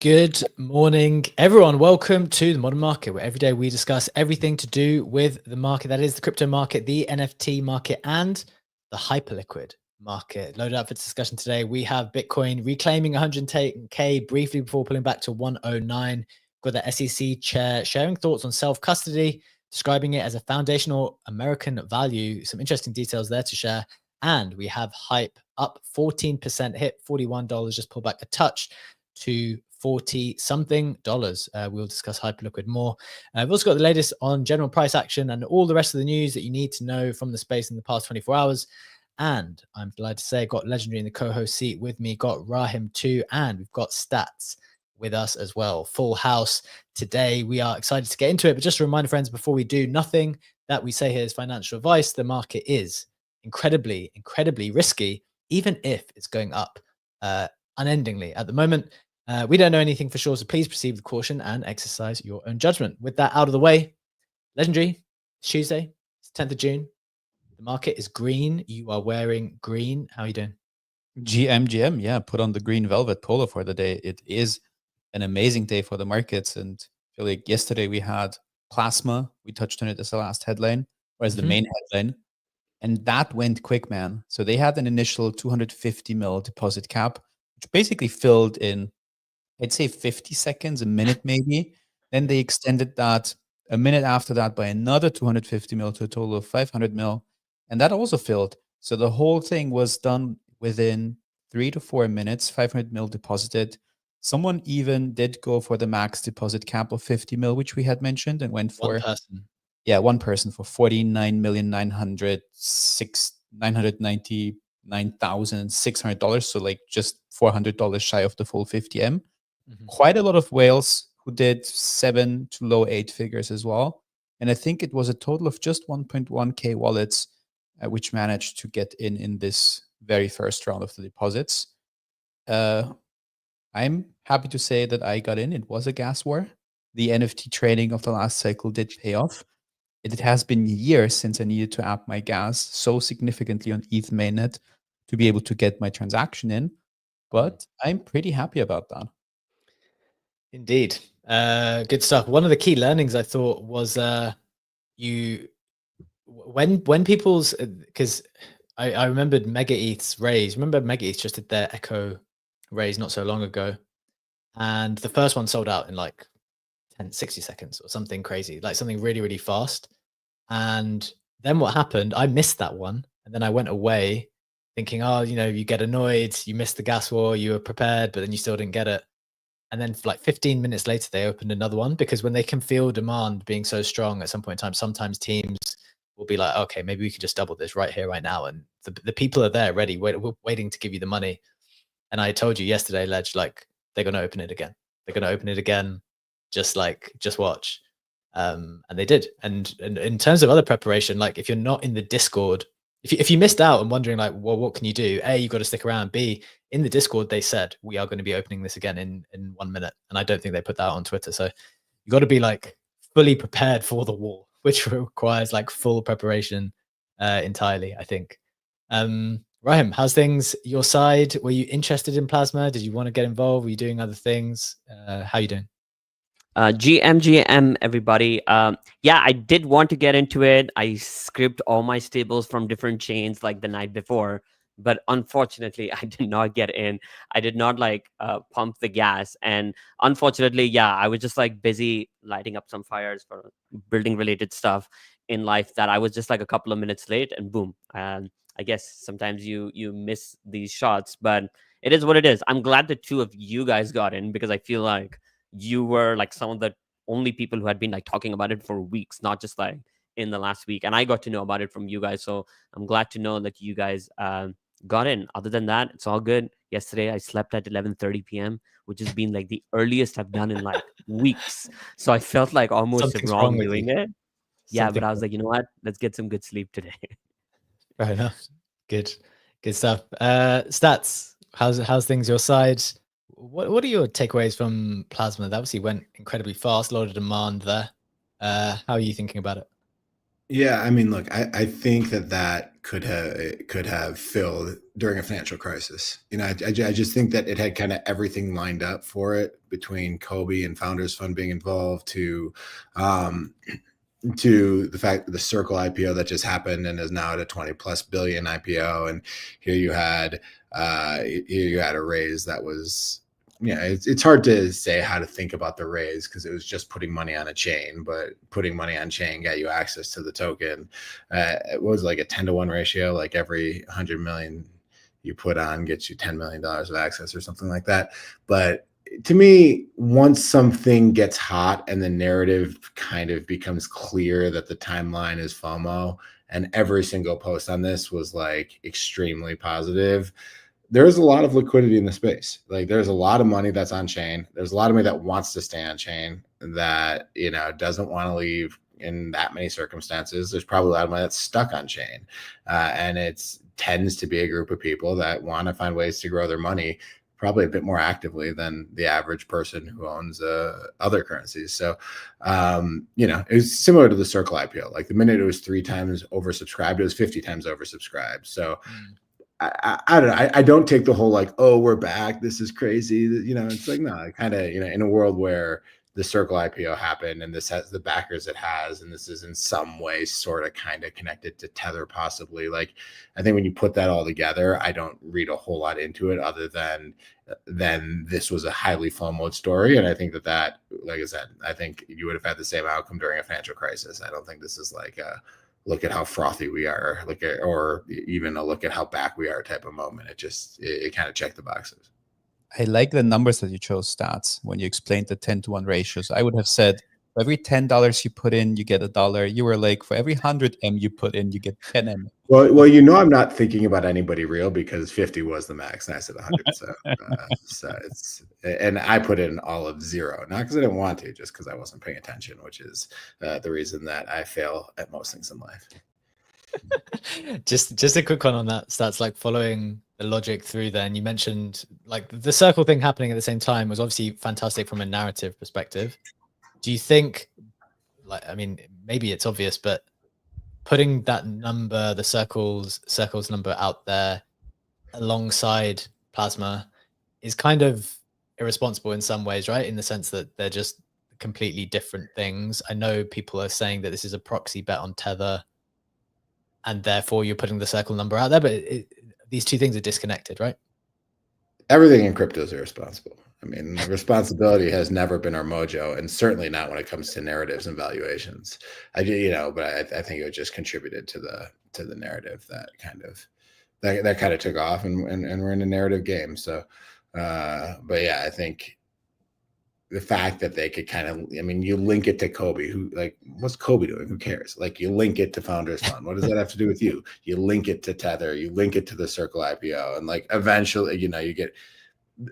Good morning, everyone. Welcome to the Modern Market, where every day we discuss everything to do with the market. That is the crypto market, the NFT market, and the Hyperliquid market. Loaded up for discussion today. We have Bitcoin reclaiming 110K briefly before pulling back to 109. We've got the SEC chair sharing thoughts on self-custody, describing it as a foundational American value. Some interesting details there to share. And we have Hype up 14%, hit $41, just pulled back a touch to $40-something. We'll discuss Hyperliquid more. We've also got the latest on general price action and all the rest of the news that you need to know from the space in the past 24 hours. And I'm delighted to say, got Legendary in the co-host seat with me, got Rahim too, and we've got Stats with us as well. Full house today. We are excited to get into it, but just a reminder, friends, before we do, nothing that we say here is financial advice. The market is incredibly risky, even if it's going up unendingly at the moment. We don't know anything for sure, so please proceed with caution and exercise your own judgment. With that out of the way, Legendary, it's Tuesday, it's 10th of June. The market is green. You are wearing green. How are you doing? GM, yeah, put on the green velvet polo for the day. It is an amazing day for the markets. And I feel like yesterday we had Plasma. We touched on it as the last headline, or as the main headline. And that went quick, man. So they had an initial 250 mil deposit cap, which basically filled in, I'd say 50 seconds, a minute maybe. Then they extended that a minute after that by another 250 mil to a total of 500 mil. And that also filled. So the whole thing was done within 3 to 4 minutes, 500 mil deposited. Someone even did go for the max deposit cap of 50 mil, which we had mentioned, and went for one person for $49,999,600. So like just $400 shy of the full 50M. Quite a lot of whales who did 7 to low 8 figures as well. And I think it was a total of just 1.1K wallets, which managed to get in this very first round of the deposits. I'm happy to say that I got in. It was a gas war. The NFT trading of the last cycle did pay off. It has been years since I needed to app my gas so significantly on ETH mainnet to be able to get my transaction in. But I'm pretty happy about that. Indeed. Good stuff. One of the key learnings I thought was when people's, because I remembered Mega ETH's raise. Remember Mega ETH just did their Echo raise not so long ago. And the first one sold out in like 60 seconds or something crazy, like something really fast. And then what happened, I missed that one. And then I went away thinking, oh, you get annoyed, you missed the gas war, you were prepared, but then you still didn't get it. And then for like 15 minutes later, they opened another one, because when they can feel demand being so strong at some point in time, sometimes teams will be like, okay, maybe we could just double this right here, right now. And the people are there ready, waiting to give you the money. And I told you yesterday, Ledge, like they're going to open it again. They're going to open it again. Just watch. And they did. And in terms of other preparation, like if you're not in the Discord, if you missed out and wondering like, well, what can you do? A, you've got to stick around. B, in the Discord, they said, we are going to be opening this again in 1 minute. And I don't think they put that out on Twitter. So you got to be like fully prepared for the war, which requires like full preparation entirely, I think. Rahim, how's things your side? Were you interested in Plasma? Did you want to get involved? Were you doing other things? How are you doing? GM, everybody. Yeah, I did want to get into it. I scripted all my stables from different chains like the night before, but unfortunately, I did not get in. I did not like pump the gas. And unfortunately, yeah, I was just like busy lighting up some fires for building related stuff in life that I was just like a couple of minutes late, and boom. I guess sometimes you miss these shots, but it is what it is. I'm glad the two of you guys got in, because I feel like you were like some of the only people who had been like talking about it for weeks, not just like in the last week. And I got to know about it from you guys. So I'm glad to know that you guys got in. Other than that, it's all good. Yesterday, I slept at 11:30 p.m., which has been like the earliest I've done in like weeks. So I felt like almost wrong doing it. Yeah, but I was like, you know what? Let's get some good sleep today. Fair enough. Good stuff. Stats, how's things your side? What are your takeaways from Plasma? That obviously went incredibly fast, a lot of demand there. How are you thinking about it? Yeah, I mean, look, I think that could have filled during a financial crisis. I just think that it had kind of everything lined up for it, between Kobe and Founders Fund being involved, to the fact that the Circle IPO that just happened and is now at a 20+ billion IPO, and here you had a raise that was, it's hard to say how to think about the raise, because it was just putting money on a chain, but putting money on chain got you access to the token. It was like a 10-to-1 ratio, like every 100 million you put on gets you $10 million of access or something like that. But to me, once something gets hot and the narrative kind of becomes clear that the timeline is FOMO, and every single post on this was like extremely positive, there's a lot of liquidity in the space. Like, there's a lot of money that's on chain. There's a lot of money that wants to stay on chain, that, doesn't want to leave in that many circumstances. There's probably a lot of money that's stuck on chain. And it tends to be a group of people that want to find ways to grow their money probably a bit more actively than the average person who owns other currencies. So, it was similar to the Circle IPO. Like, the minute it was 3 times oversubscribed, it was 50 times oversubscribed. So I don't know. I don't take the whole like, oh, we're back, this is crazy. It's like, no, kind of, in a world where the Circle IPO happened and this has the backers it has, and this is in some way sort of kind of connected to Tether possibly. Like, I think when you put that all together, I don't read a whole lot into it other than this was a highly FOMO story. And I think that, like I said, I think you would have had the same outcome during a financial crisis. I don't think this is like a look at how frothy we are, or even a look at how back we are type of moment. It kind of checked the boxes. I like the numbers that you chose, stats, when you explained the 10-to-1 ratios. I would have said, for every $10 you put in, you get $1. You were like, for every 100 M you put in, you get 10 M. Well, I'm not thinking about anybody real, because 50 was the max, and I said 100. So and I put in all of 0, not because I didn't want to, just because I wasn't paying attention, which is the reason that I fail at most things in life. Just a quick one on that, stats, like following the logic through there. And you mentioned like the Circle thing happening at the same time was obviously fantastic from a narrative perspective. Do you think, like, I mean, maybe it's obvious, but putting that number, the circles number out there alongside Plasma is kind of irresponsible in some ways, right? In the sense that they're just completely different things. I know people are saying that this is a proxy bet on Tether, and therefore you're putting the Circle number out there, but these two things are disconnected, right? Everything in crypto is irresponsible. I mean, responsibility has never been our mojo, and certainly not when it comes to narratives and valuations. But I think it just contributed to the narrative that kind of took off, and we're in a narrative game. So, but yeah, I think the fact that they could kind of, I mean, you link it to Kobe, who, like, what's Kobe doing? Who cares? Like, you link it to Founders Fund. What does that have to do with you? You link it to Tether, you link it to the Circle IPO. And like, eventually, you get,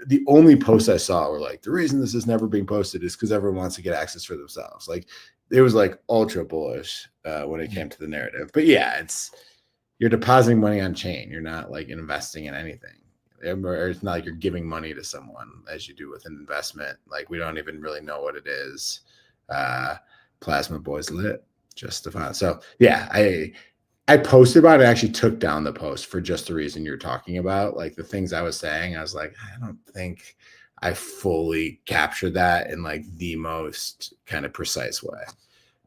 the only posts I saw were like, the reason this is never being posted is because everyone wants to get access for themselves. Like, it was like ultra bullish when it came to the narrative. But yeah, you're depositing money on chain. You're not like investing in anything. Or it's not like you're giving money to someone as you do with an investment. Like, we don't even really know what it is. Plasma Boys lit, just to find. So yeah, I posted about it. I actually took down the post for just the reason you're talking about. Like, the things I was saying, I was like, I don't think I fully captured that in like the most kind of precise way,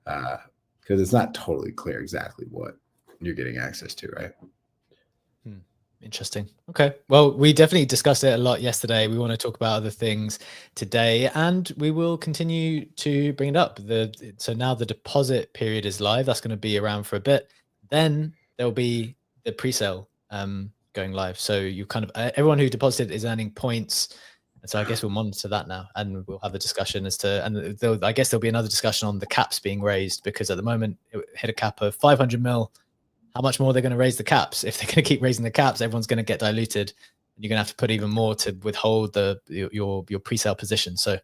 because it's not totally clear exactly what you're getting access to, right? Interesting. Okay. Well, we definitely discussed it a lot yesterday. We want to talk about other things today, and we will continue to bring it up. So now the deposit period is live. That's going to be around for a bit. Then there'll be the pre-sale going live. So you kind of, everyone who deposited is earning points. And so I guess we'll monitor that now, and we'll have a discussion as to, and I guess there'll be another discussion on the caps being raised, because at the moment it hit a cap of 500 mil. How much more they're going to raise the caps? If they're going to keep raising the caps, everyone's going to get diluted. You're going to have to put even more to withhold your pre-sale position. So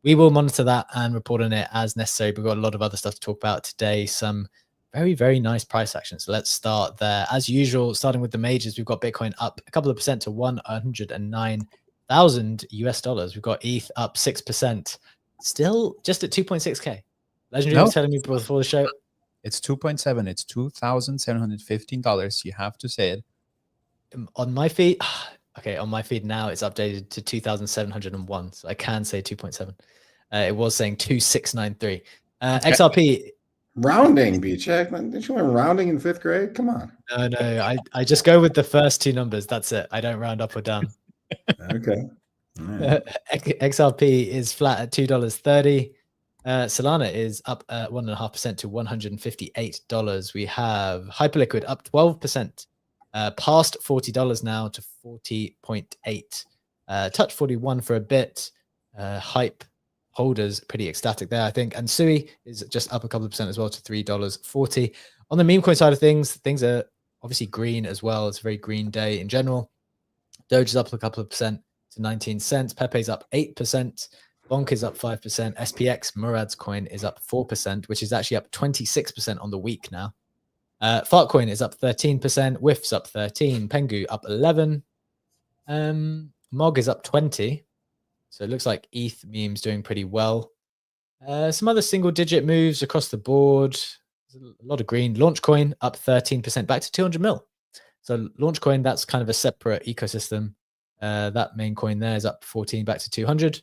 we will monitor that and report on it as necessary. We've got a lot of other stuff to talk about today. Some very, very nice price action. So let's start there. As usual, starting with the majors, we've got Bitcoin up a couple of percent to $109,000 US. We've got ETH up 6%, still just at 2.6K. Legendary was telling me before the show. It's 2.7. It's $2,715. You have to say it. On my feed, okay, on my feed now it's updated to 2,701, so I can say 2.7. It was saying 2,693. XRP. Rounding, B-check. Didn't you learn rounding in 5th grade? Come on. No, I just go with the first two numbers. That's it. I don't round up or down. Okay. All right. XRP is flat at $2.30. Solana is up 1.5% to $158. We have Hyperliquid up 12%, past $40 now to 40.8. Touch 41 for a bit. Hype holders pretty ecstatic there, I think. And Sui is just up a couple of percent as well to $3.40. On the meme coin side of things are obviously green as well. It's a very green day in general. Doge is up a couple of percent to 19 cents. Pepe's up 8%. Bonk is up 5%. SPX, Murad's coin, is up 4%, which is actually up 26% on the week now. Fartcoin is up 13%. WIF's up 13. Pengu up 11. Mog is up 20. So it looks like ETH meme's doing pretty well. Some other single-digit moves across the board. There's a lot of green. Launchcoin up 13%, back to 200 mil. So Launchcoin, that's kind of a separate ecosystem. That main coin there is up 14, back to 200.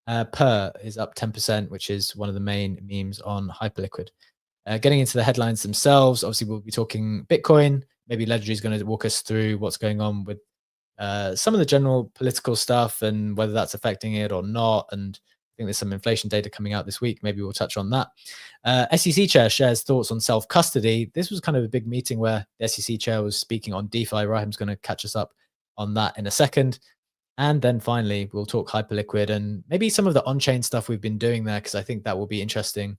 Per is up 10%, which is one of the main memes on Hyperliquid. Getting into the headlines themselves, obviously we'll be talking Bitcoin. Maybe Ledger is going to walk us through what's going on with some of the general political stuff and whether that's affecting it or not. And I think there's some inflation data coming out this week. Maybe we'll touch on that. SEC chair shares thoughts on self-custody. This was kind of a big meeting where the SEC chair was speaking on DeFi. Rahim's going to catch us up on that in a second. And then finally, we'll talk Hyperliquid and maybe some of the on-chain stuff we've been doing there, because I think that will be interesting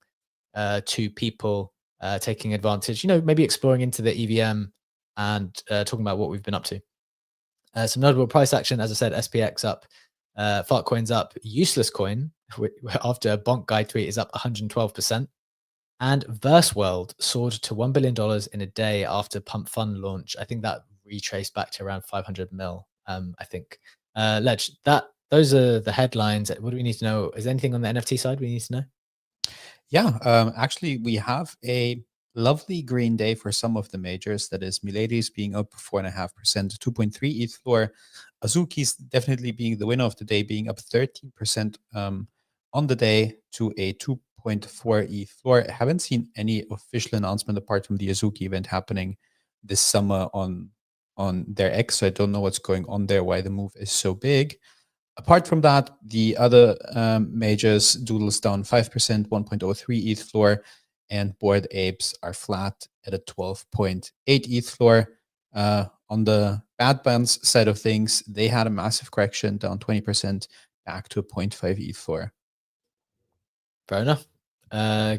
to people taking advantage, maybe exploring into the EVM and talking about what we've been up to. Some notable price action, as I said, SPX up, Fartcoin's up, Useless Coin, after a Bonk guy tweet, is up 112%. And Verseworld soared to $1 billion in a day after Pump Fund launch. I think that retraced back to around 500 mil, I think. Ledge, those are the headlines. What do we need to know? Is there anything on the NFT side we need to know? Yeah, actually, we have a lovely green day for some of the majors. That is Milady's being up 4.5%, 2.3 ETH floor. Azuki's definitely being the winner of the day, being up 13% on the day to a 2.4 ETH floor. I haven't seen any official announcement apart from the Azuki event happening this summer on their X, so I don't know what's going on there, why the move is so big. Apart from that, the other majors, Doodle's down 5%, 1.03 ETH floor, and Bored Apes are flat at a 12.8 ETH floor. On the Bad Bands side of things, they had a massive correction, down 20%, back to a 0.5 ETH floor. Fair enough.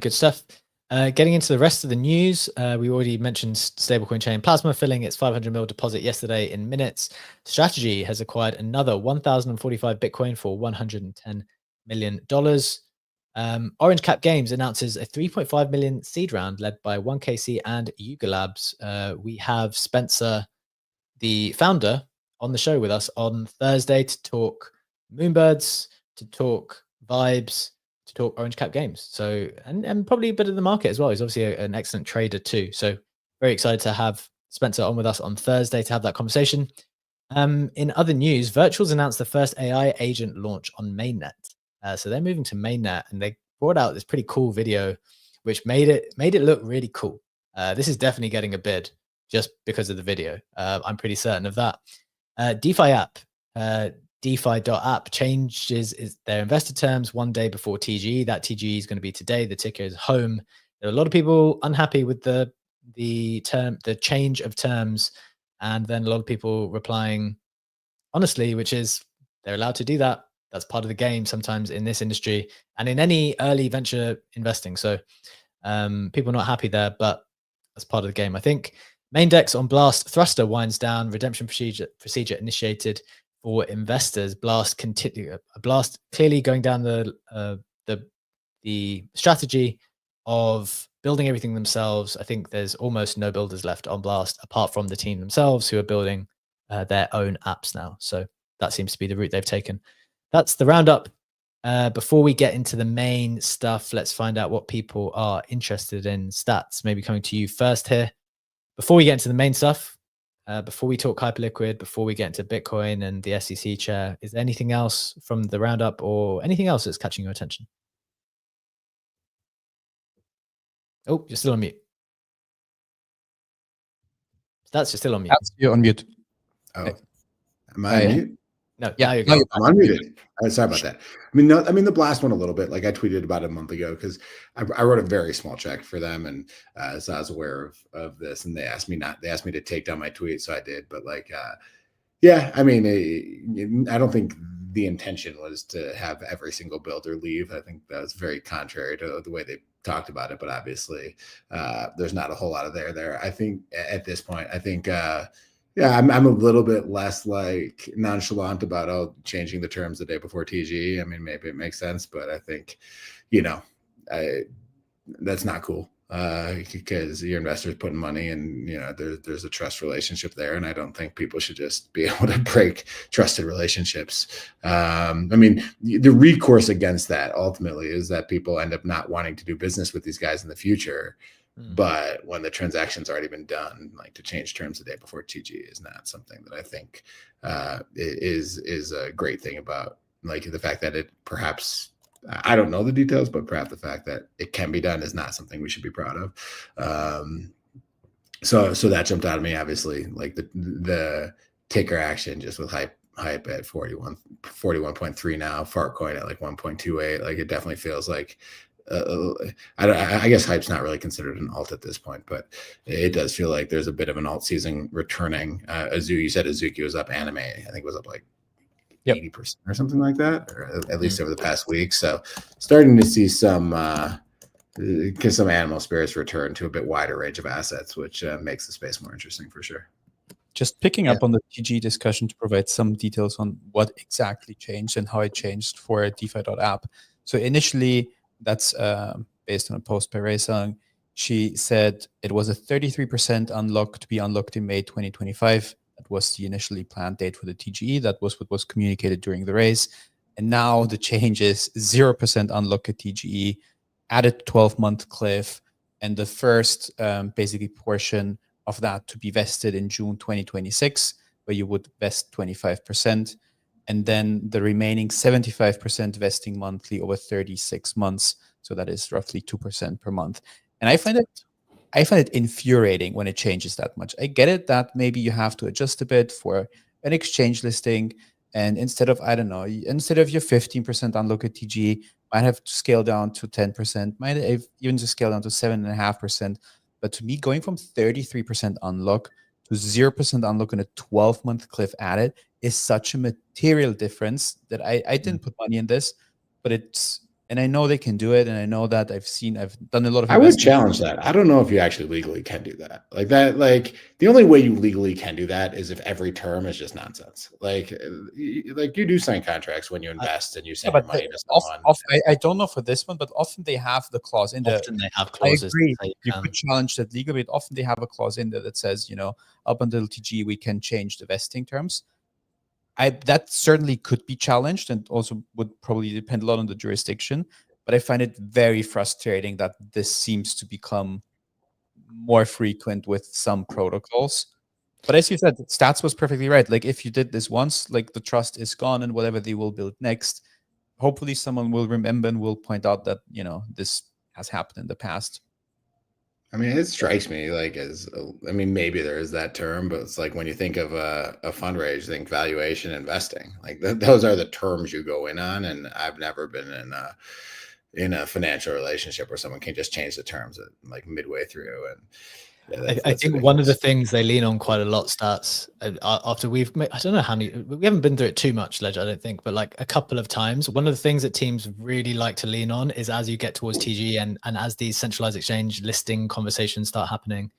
Good stuff. Getting into the rest of the news, we already mentioned stablecoin chain Plasma filling its 500 mil deposit yesterday in minutes. Strategy has acquired another 1,045 Bitcoin for $110 million. Orange Cap Games announces a 3.5 million seed round led by 1KC and Yuga Labs. We have Spencer, the founder, on the show with us on Thursday to talk Moonbirds, to talk Vibes, to talk Orange Cap Games. So, and probably a bit of the market as well. He's obviously an excellent trader too. So very excited to have Spencer on with us on Thursday to have that conversation. In other news, Virtuals announced the first AI agent launch on mainnet. So they're moving to mainnet, and they brought out this pretty cool video, which made it look really cool. This is definitely getting a bid just because of the video. I'm pretty certain of that. DeFi app, DeFi.app changes their investor terms one day before TGE. That TGE is going to be today. The ticker is home. There are a lot of people unhappy with the change of terms, and then a lot of people replying honestly, which is they're allowed to do that. That's part of the game sometimes in this industry and in any early venture investing. So people are not happy there, but that's part of the game. I think Maindex on Blast Thruster winds down. Redemption procedure initiated for investors. Blast clearly going down the strategy of building everything themselves. I think there's almost no builders left on Blast apart from the team themselves who are building their own apps now. So that seems to be the route they've taken. That's the roundup. Before we get into the main stuff, let's find out what people are interested in. Stats, maybe coming to you first here. Before we get into the main stuff, Before we talk Hyperliquid, before we get into Bitcoin and the SEC chair, is there anything else from the roundup or anything else that's catching your attention? Oh, you're still on mute. That's still on mute. You're on mute. Oh, am I on mute? No, Yeah, now you're no, good. I'm unmuted. Sorry about that. I mean, the blast one a little bit. Like I tweeted about it a month ago because I wrote a very small check for them, and so I was aware of this, and they asked me to take down my tweet, so I did. But like, yeah, I mean, I don't think the intention was to have every single builder leave. I think that was very contrary to the way they talked about it. But obviously, there's not a whole lot of there. I think at this point, yeah, I'm a little bit less like nonchalant about changing the terms the day before TG. I mean, maybe it makes sense, but I think, that's not cool because your investors putting money and there's a trust relationship there, and I don't think people should just be able to break trusted relationships. I mean, the recourse against that ultimately is that people end up not wanting to do business with these guys in the future. But when the transaction's already been done, like to change terms the day before TG is not something that I think is a great thing about like the fact that it perhaps, I don't know the details, but perhaps the fact that it can be done is not something we should be proud of. So that jumped out at me, obviously, like the ticker action just with hype at 41.3 now, Fartcoin at like 1.28. Like it definitely feels like I guess hype's not really considered an alt at this point, but it does feel like there's a bit of an alt season returning. You said Azuki was up, anime, I think was up like 80% or something like that, or at least over the past week. So starting to see some animal spirits return to a bit wider range of assets, which makes the space more interesting for sure. Just picking up on the TG discussion to provide some details on what exactly changed and how it changed for DeFi.app. So initially, that's based on a post by Raysung. She said it was a 33% unlock to be unlocked in May 2025. That was the initially planned date for the TGE. That was what was communicated during the raise. And now the change is 0% unlock at TGE, added 12-month cliff, and the first basically portion of that to be vested in June 2026, where you would vest 25%. And then the remaining 75% vesting monthly over 36 months. So that is roughly 2% per month. And I find it infuriating when it changes that much. I get it that maybe you have to adjust a bit for an exchange listing. And instead of your 15% unlock at TG, might have to scale down to 10%, might have even to scale down to 7.5%. But to me, going from 33% unlock to 0% unlock and a 12-month cliff added is such a material difference that I didn't put money in this, but and I know they can do it, and I know that I've done a lot of. I would challenge that. I don't know if you actually legally can do that. Like that, like the only way you legally can do that is if every term is just nonsense. Like you do sign contracts when you invest and you send your money to someone. I don't know for this one, but often they have the clause in there. Often they have clauses. I agree. You could challenge that legally, but often they have a clause in there that says, up until TG, we can change the vesting terms. That certainly could be challenged and also would probably depend a lot on the jurisdiction. But I find it very frustrating that this seems to become more frequent with some protocols. But as you said, Stats was perfectly right. Like if you did this once, like the trust is gone and whatever they will build next, hopefully someone will remember and will point out that, this has happened in the past. I mean, it strikes me like maybe there is that term, but it's like when you think of a fundraise, think valuation investing. Like those are the terms you go in on. And I've never been in a financial relationship where someone can just change the terms like midway through. And I think one of the things they lean on quite a lot, Stats, after we've made, I don't know how many, we haven't been through it too much, Ledger, I don't think, but like a couple of times, one of the things that teams really like to lean on is as you get towards TG and as these centralized exchange listing conversations start happening,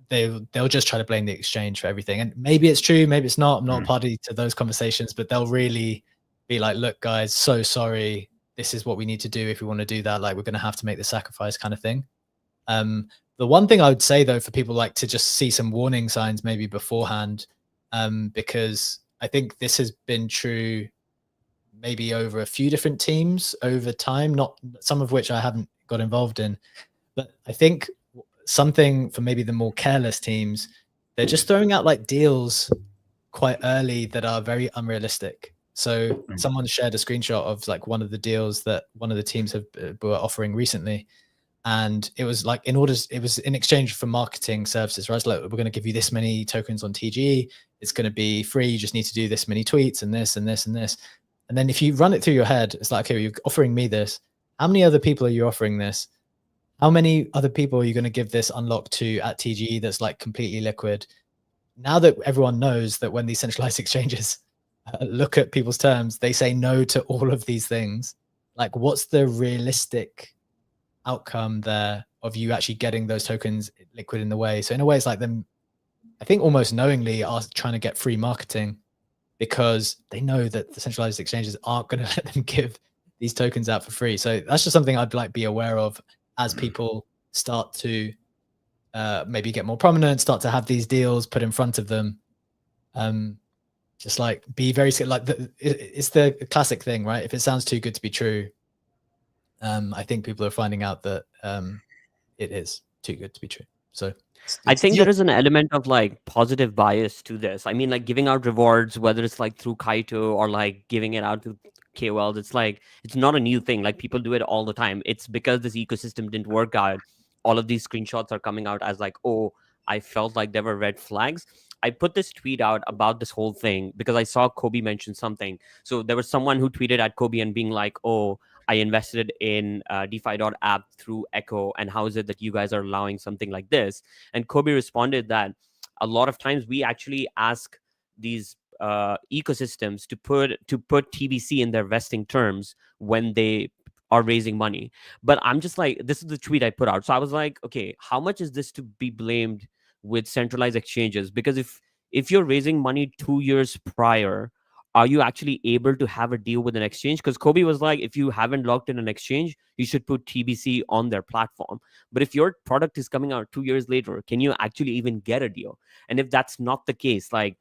they'll just try to blame the exchange for everything. And maybe it's true, maybe it's not. I'm not a party to those conversations, but they'll really be like, look, guys, so sorry. This is what we need to do if we want to do that. Like, we're going to have to make the sacrifice kind of thing. The one thing I would say, though, for people like to just see some warning signs maybe beforehand, because I think this has been true maybe over a few different teams over time, not some of which I haven't got involved in. But I think something for maybe the more careless teams, they're just throwing out like deals quite early that are very unrealistic. So someone shared a screenshot of like one of the deals that one of the teams were offering recently. And it was like, it was in exchange for marketing services, right? It's like, we're going to give you this many tokens on TG. It's going to be free. You just need to do this many tweets and this and this and this. And then if you run it through your head, it's like, okay, you're offering me this. How many other people are you offering this? How many other people are you going to give this unlock to at TG that's like completely liquid? Now that everyone knows that when these centralized exchanges look at people's terms, they say no to all of these things. Like, what's the realistic outcome there of you actually getting those tokens liquid in the way? So in a way, it's like them, I think, almost knowingly are trying to get free marketing because they know that the centralized exchanges aren't going to let them give these tokens out for free. So that's just something I'd like be aware of as people start to maybe get more prominent, start to have these deals put in front of them. Just like be very like it's the classic thing, right? If it sounds too good to be true, I think people are finding out that it is too good to be true. So I think there is an element of like positive bias to this. I mean, like giving out rewards, whether it's like through Kaito or like giving it out to KOLs, it's like, it's not a new thing. Like people do it all the time. It's because this ecosystem didn't work out. All of these screenshots are coming out as like, oh, I felt like there were red flags. I put this tweet out about this whole thing because I saw Kobe mention something. So there was someone who tweeted at Kobe and being like, oh, I invested in DeFi.app through Echo, and how is it that you guys are allowing something like this? And Kobe responded that a lot of times we actually ask these ecosystems to put TBC in their vesting terms when they are raising money. But I'm just like, this is the tweet I put out. So I was like, okay, how much is this to be blamed with centralized exchanges? Because if you're raising money 2 years prior, are you actually able to have a deal with an exchange? Because Kobe was like, if you haven't locked in an exchange, you should put TBC on their platform. But if your product is coming out 2 years later, can you actually even get a deal? And if that's not the case, like,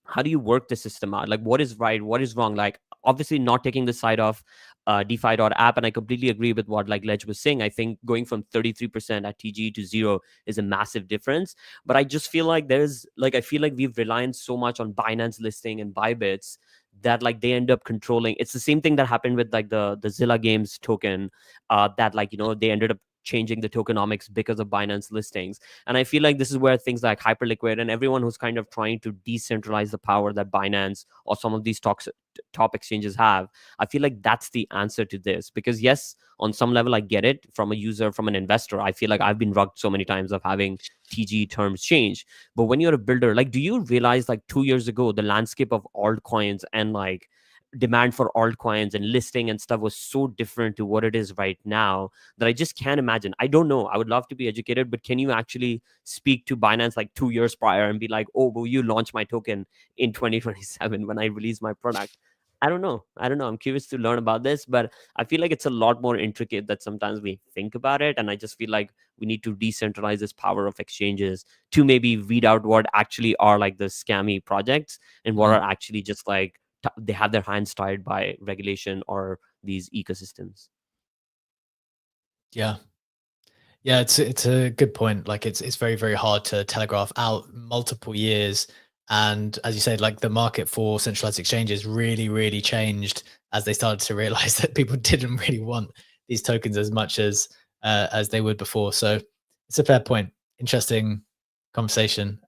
how do you work the system out? Like, what is right? What is wrong? Like, obviously not taking the side of DeFi.app. And I completely agree with what like Ledge was saying. I think going from 33% at TG to 0 is a massive difference. But I just feel like I feel like we've relied so much on Binance listing and Bybits that like they end up controlling. It's the same thing that happened with like the Zilla Games token that like, they ended up changing the tokenomics because of Binance listings. And I feel like this is where things like Hyperliquid and everyone who's kind of trying to decentralize the power that Binance or some of these top exchanges have, I feel like that's the answer to this. Because yes, on some level I get it from a user, from an investor. I feel like I've been rugged so many times of having TG terms change. But when you're a builder, like, do you realize like 2 years ago the landscape of altcoins and like demand for altcoins and listing and stuff was so different to what it is right now that I just can't imagine. I don't know. I would love to be educated, but can you actually speak to Binance like 2 years prior and be like, oh, will you launch my token in 2027 when I release my product? I don't know. I'm curious to learn about this, but I feel like it's a lot more intricate that sometimes we think about it. And I just feel like we need to decentralize this power of exchanges to maybe weed out what actually are like the scammy projects and what are actually just like they have their hands tied by regulation or these ecosystems. Yeah, it's a good point. Like it's very, very hard to telegraph out multiple years. And as you said, like the market for centralized exchanges really, really changed as they started to realize that people didn't really want these tokens as much as they would before. So it's a fair point. Interesting conversation.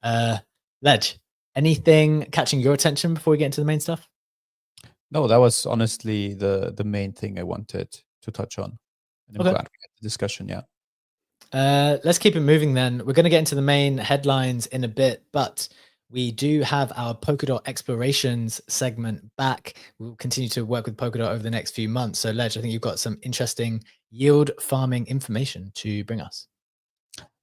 Ledge, anything catching your attention before we get into the main stuff? No, that was honestly the main thing I wanted to touch on. And I'm glad we had the discussion, yeah. Let's keep it moving then. We're going to get into the main headlines in a bit, but we do have our Polkadot explorations segment back. We'll continue to work with Polkadot over the next few months. So Ledge, I think you've got some interesting yield farming information to bring us.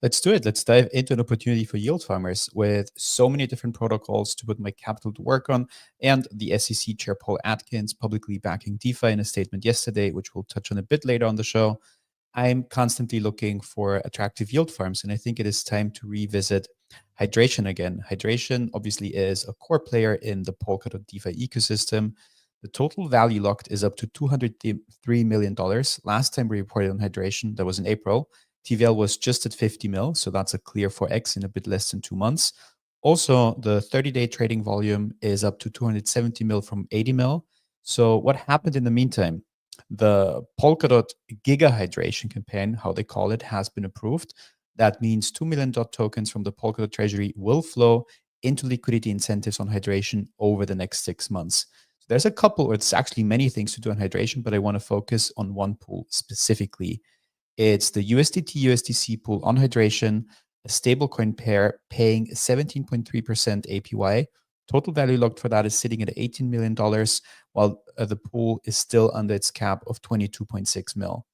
Let's do it. Let's dive into an opportunity for yield farmers with so many different protocols to put my capital to work on. And the SEC Chair Paul Atkins publicly backing DeFi in a statement yesterday, which we'll touch on a bit later on the show. I'm constantly looking for attractive yield farms, and I think it is time to revisit hydration again. Hydration obviously is a core player in the Polkadot DeFi ecosystem. The total value locked is up to $203 million. Last time we reported on hydration, that was in April. TVL was just at 50 mil, so that's a clear 4x in a bit less than 2 months. Also, the 30-day trading volume is up to 270 mil from 80 mil. So what happened in the meantime? The Polkadot Giga Hydration campaign, how they call it, has been approved. That means 2 million DOT tokens from the Polkadot treasury will flow into liquidity incentives on hydration over the next 6 months. So there's a couple, or it's actually many things to do on hydration, but I want to focus on one pool specifically. It's the USDT USDC pool on hydration, a stablecoin pair paying 17.3% APY. Total value locked for that is sitting at $18 million, while the pool is still under its cap of 22.6 mil.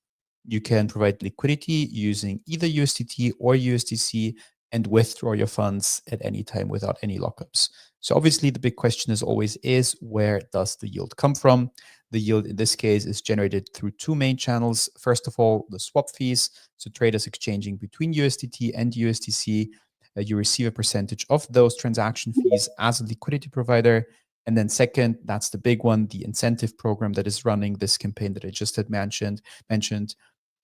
You can provide liquidity using either USDT or USDC and withdraw your funds at any time without any lockups. So obviously the big question as always is, where does the yield come from? The yield in this case is generated through two main channels. First of all, the swap fees. So traders exchanging between USDT and USDC, you receive a percentage of those transaction fees as a liquidity provider. And then second, that's the big one, the incentive program that is running this campaign that I just had mentioned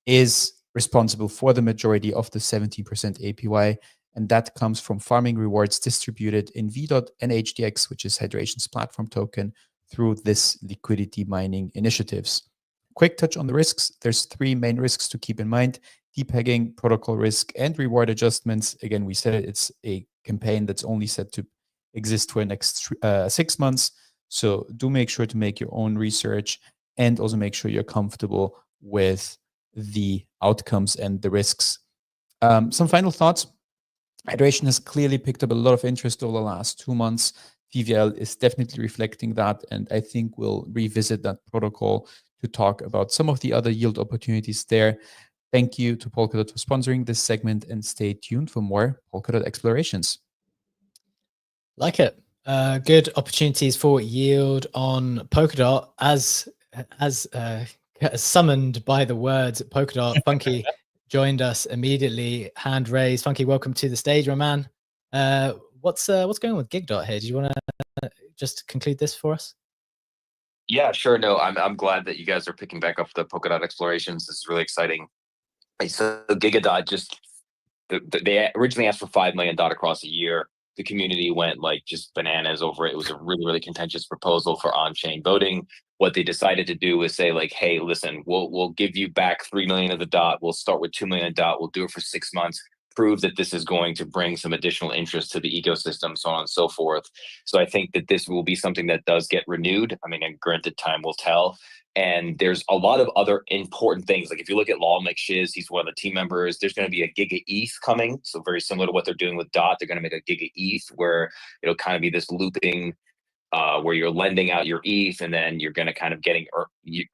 is responsible for the majority of the 17% APY. And that comes from farming rewards distributed in V.dot and HDX, which is Hydration's platform token, through this liquidity mining initiatives. Quick touch on the risks. There's three main risks to keep in mind: depegging, protocol risk, and reward adjustments. Again, we said it's a campaign that's only set to exist for the next 6 months. So do make sure to make your own research and also make sure you're comfortable with the outcomes and the risks. Some final thoughts. Hydration has clearly picked up a lot of interest over the last 2 months. PVL is definitely reflecting that, and I think we'll revisit that protocol to talk about some of the other yield opportunities there. Thank you to Polkadot for sponsoring this segment, and stay tuned for more Polkadot explorations. Like it. Good opportunities for yield on Polkadot as summoned by the words Polkadot. Funky joined us immediately, hand raised. Funky, welcome to the stage, my man. What's going on with Gig.dot here? Do you want to just conclude this for us? Yeah, sure. No, I'm glad that you guys are picking back up the Polkadot explorations. This is really exciting. So Gigadot just they originally asked for $5 million across a year. The community went like just bananas over it. It was a really, really contentious proposal for on-chain voting. What they decided to do was say like, hey, listen, we'll give you back 3 million of the DOT. We'll start with 2 million DOT. We'll do it for 6 months. Prove that this is going to bring some additional interest to the ecosystem, so on and so forth. So I think that this will be something that does get renewed. I mean, and granted, time will tell. And there's a lot of other important things. Like if you look at Law McShiz, he's one of the team members. There's going to be a Giga ETH coming. So very similar to what they're doing with DOT. They're going to make a Giga ETH where it'll kind of be this looping where you're lending out your ETH and then you're going to kind of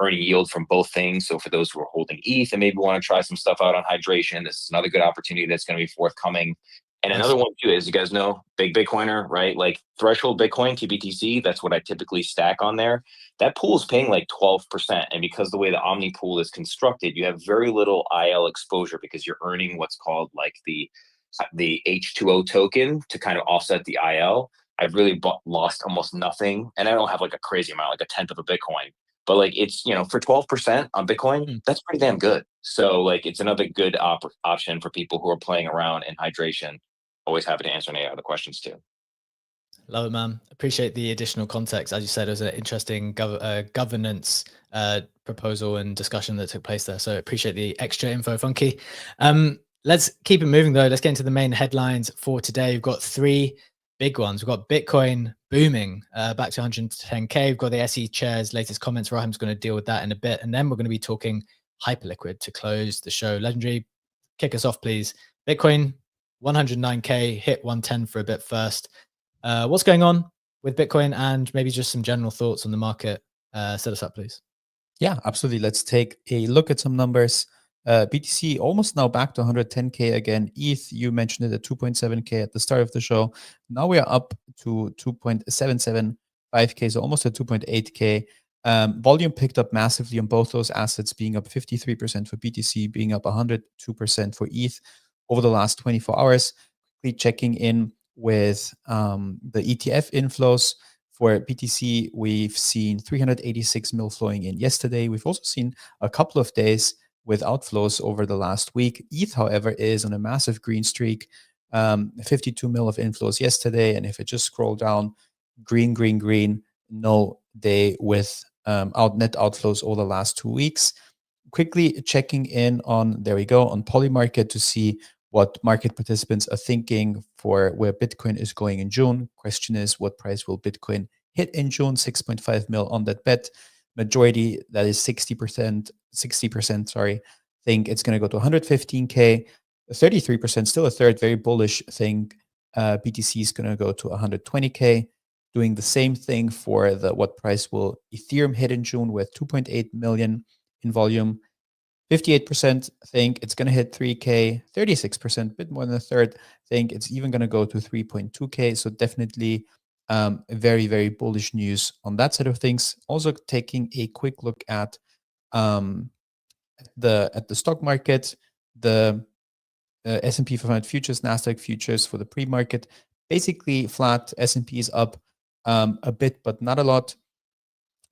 earning yield from both things. So for those who are holding ETH and maybe want to try some stuff out on hydration, this is another good opportunity that's going to be forthcoming. And another one too, as you guys know, big Bitcoiner, right? Like threshold Bitcoin, TBTC, that's what I typically stack on there. That pool is paying like 12%. And because the way the Omni pool is constructed, you have very little IL exposure because you're earning what's called like the H2O token to kind of offset the IL. I've really lost almost nothing. And I don't have like a crazy amount, like a tenth of a Bitcoin. But like it's, for 12% on Bitcoin, that's pretty damn good. So like it's another good option for people who are playing around in hydration. Always happy to answer any other questions too. Love it, man. Appreciate the additional context. As you said, it was an interesting governance proposal and discussion that took place there. So appreciate the extra info, Funky. Let's keep it moving though. Let's get into the main headlines for today. We've got three big ones. We've got Bitcoin booming back to 110K. We've got the SE chair's latest comments. Rahim's going to deal with that in a bit. And then we're going to be talking Hyperliquid to close the show. Legendary, kick us off, please. Bitcoin, 109K, hit 110 for a bit first. What's going on with Bitcoin, and maybe just some general thoughts on the market? Set us up, please. Yeah, absolutely. Let's take a look at some numbers. BTC almost now back to 110K again. ETH, you mentioned it at 2.7K at the start of the show. Now we are up to 2.775K, so almost at 2.8K. Volume picked up massively on both those assets, being up 53% for BTC, being up 102% for ETH over the last 24 hours. Quickly checking in with the ETF inflows. For BTC, we've seen 386 mil flowing in yesterday. We've also seen a couple of days with outflows over the last week. ETH, however, is on a massive green streak. 52 mil of inflows yesterday. And if I just scroll down, green, green, green, no day with net outflows over the last 2 weeks. Quickly checking in on, there we go, on Polymarket to see what market participants are thinking for where Bitcoin is going in June. Question is, what price will Bitcoin hit in June? 6.5 mil on that bet. Majority, that is 60%, think it's going to go to 115K. 33%, still a third, very bullish, think BTC is going to go to 120K. Doing the same thing for what price will Ethereum hit in June with 2.8 million in volume. 58% think it's going to hit 3K. 36%, bit more than a third, think it's even going to go to 3.2K. So definitely very, very bullish news on that side of things. Also taking a quick look at the stock market, the S&P 500 futures, Nasdaq futures for the pre-market, basically flat. S&P is up a bit, but not a lot.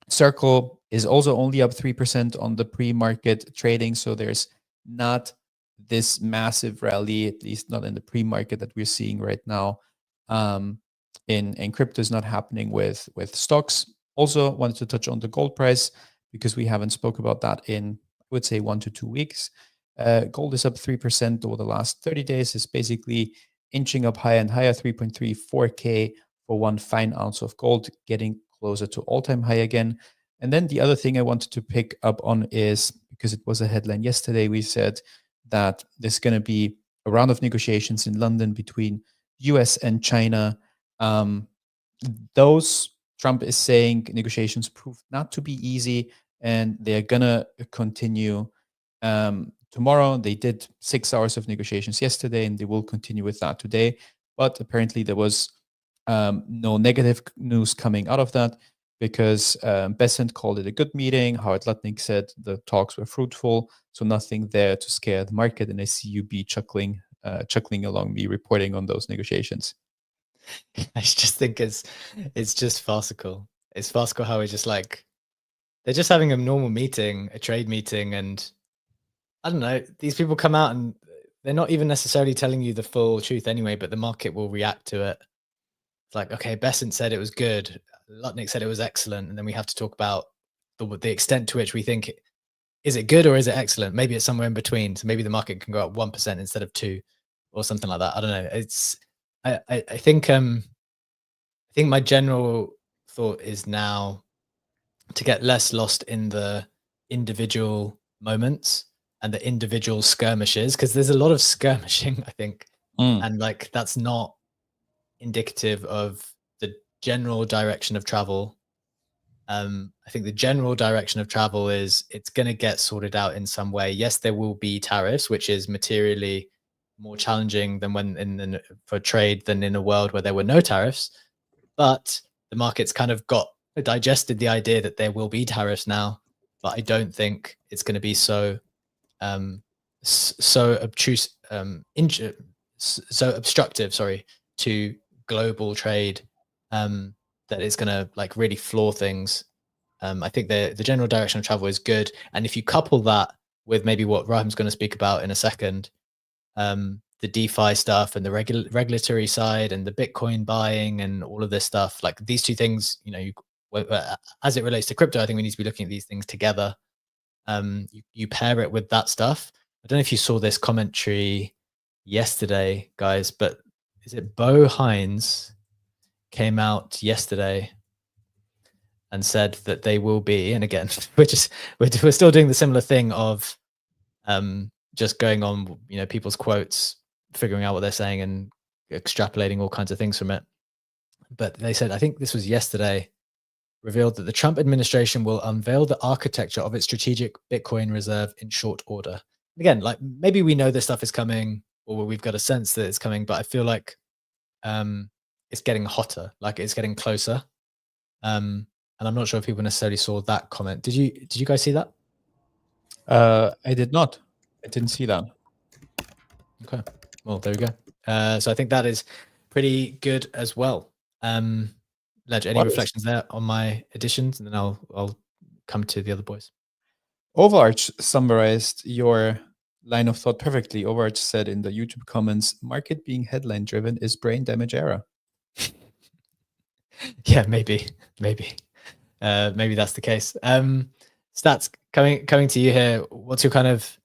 Circle is also only up 3% on the pre-market trading, so there's not this massive rally, at least not in the pre-market that we're seeing right now. In crypto is not happening with stocks. Also wanted to touch on the gold price because we haven't spoke about that in, I would say, 1 to 2 weeks. Gold is up 3% over the last 30 days. It's basically inching up higher and higher, 3.34K for 1 fine ounce of gold, getting closer to all-time high again. And then the other thing I wanted to pick up on is, because it was a headline yesterday, we said that there's going to be a round of negotiations in London between US and China. Those, Trump is saying, negotiations proved not to be easy, and they're going to continue tomorrow. They did 6 hours of negotiations yesterday, and they will continue with that today. But apparently there was no negative news coming out of that, because Besant called it a good meeting. Howard Lutnick said the talks were fruitful, so nothing there to scare the market. And I see you be chuckling along me reporting on those negotiations. I just think it's just farcical. It's farcical how it's just like they're just having a normal meeting, a trade meeting, and I don't know. These people come out and they're not even necessarily telling you the full truth anyway, but the market will react to it. It's like, okay, Besant said it was good, Lutnick said it was excellent, and then we have to talk about the extent to which we think, is it good or is it excellent? Maybe it's somewhere in between. So maybe the market can go up 1% instead of 2%, or something like that. I don't know. It's I think my general thought is now to get less lost in the individual moments and the individual skirmishes, because there's a lot of skirmishing, I think, and like that's not indicative of the general direction of travel. I think the general direction of travel is it's going to get sorted out in some way. Yes, there will be tariffs, which is materially more challenging than when for trade than in a world where there were no tariffs. But the market's kind of digested the idea that there will be tariffs now. But I don't think it's going to be so obtuse, so obstructive, to global trade, that it's going to like really floor things. I think the general direction of travel is good, and if you couple that with maybe what Raham's going to speak about in a second, the DeFi stuff and the regulatory side and the Bitcoin buying and all of this stuff, like these two things, as it relates to crypto, I think we need to be looking at these things together. You pair it with that stuff. I don't know if you saw this commentary yesterday, guys, but is it Bo Hines came out yesterday and said that they will be, and again, we're still doing the similar thing of just going on, people's quotes, figuring out what they're saying and extrapolating all kinds of things from it. But they said, I think this was yesterday, revealed that the Trump administration will unveil the architecture of its strategic Bitcoin reserve in short order. Again, like maybe we know this stuff is coming, or we've got a sense that it's coming, but I feel like it's getting hotter, like it's getting closer. And I'm not sure if people necessarily saw that comment. Did you guys see that? I did not. I didn't see that. Okay. Well, there we go. So I think that is pretty good as well. Ledge, any reflections there on my additions, and then I'll come to the other boys. Overarch summarized your line of thought perfectly. Overarch said in the YouTube comments, market being headline driven is brain damage era. Yeah, maybe that's the case. Stats, coming to you here. What's your kind of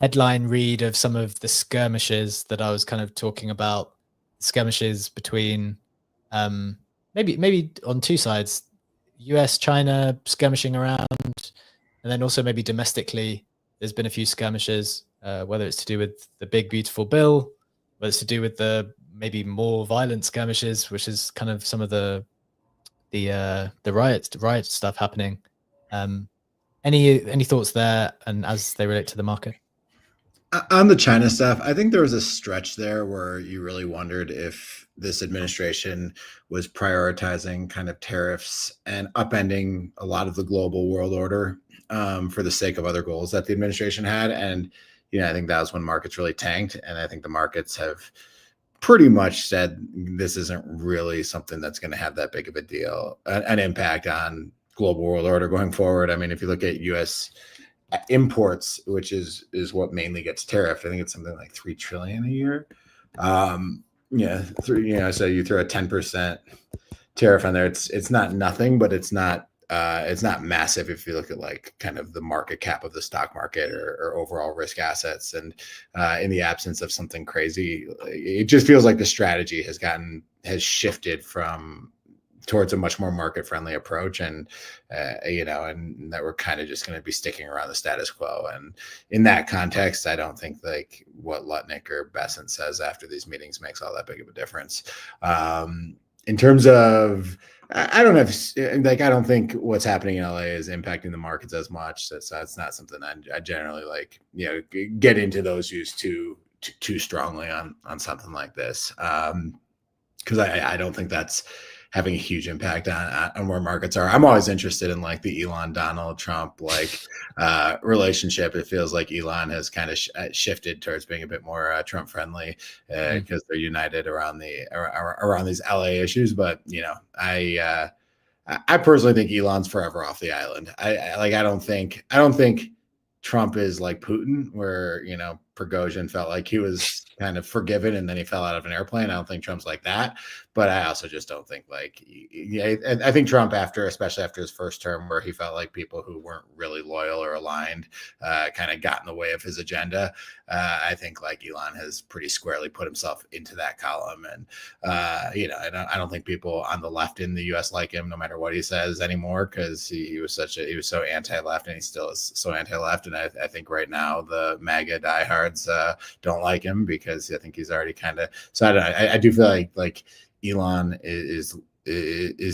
headline read of some of the skirmishes that I was kind of talking about? Skirmishes between maybe on two sides, US, China skirmishing around, and then also maybe domestically, there's been a few skirmishes, whether it's to do with the big beautiful bill, whether it's to do with the maybe more violent skirmishes, which is kind of some of the riot stuff happening. Any thoughts there, and as they relate to the market? On the China stuff, I think there was a stretch there where you really wondered if this administration was prioritizing kind of tariffs and upending a lot of the global world order for the sake of other goals that the administration had. And, I think that was when markets really tanked. And I think the markets have pretty much said this isn't really something that's going to have that big of a deal, an impact on global world order going forward. I mean, if you look at US imports, which is what mainly gets tariffed, I think it's something like 3 trillion a year. So you throw a 10% tariff on there. It's not nothing, but it's not massive if you look at like kind of the market cap of the stock market or overall risk assets. And in the absence of something crazy, it just feels like the strategy has shifted towards a much more market-friendly approach, and and that we're kind of just going to be sticking around the status quo. And in that context, I don't think like what Lutnick or Bessent says after these meetings makes all that big of a difference. In terms of, I don't think what's happening in LA is impacting the markets as much. That's not something I generally like, get into those views too strongly on something like this, because I don't think that's having a huge impact on where markets are. I'm always interested in like the Elon Donald Trump relationship. It feels like Elon has kind of shifted towards being a bit more Trump friendly because they're united around these LA issues. But I personally think Elon's forever off the island. I don't think Trump is like Putin, where Prigozhin felt like he was kind of forgiven and then he fell out of an airplane. I don't think Trump's like that, but I also just don't think I think Trump, especially after his first term, where he felt like people who weren't really loyal or aligned kind of got in the way of his agenda. I think like Elon has pretty squarely put himself into that column, and I don't think people on the left in the U.S. like him, no matter what he says anymore, because he was so anti-left, and he still is so anti-left. And I think right now the MAGA diehards don't like him because I think he's already kind of. So I do feel like Elon is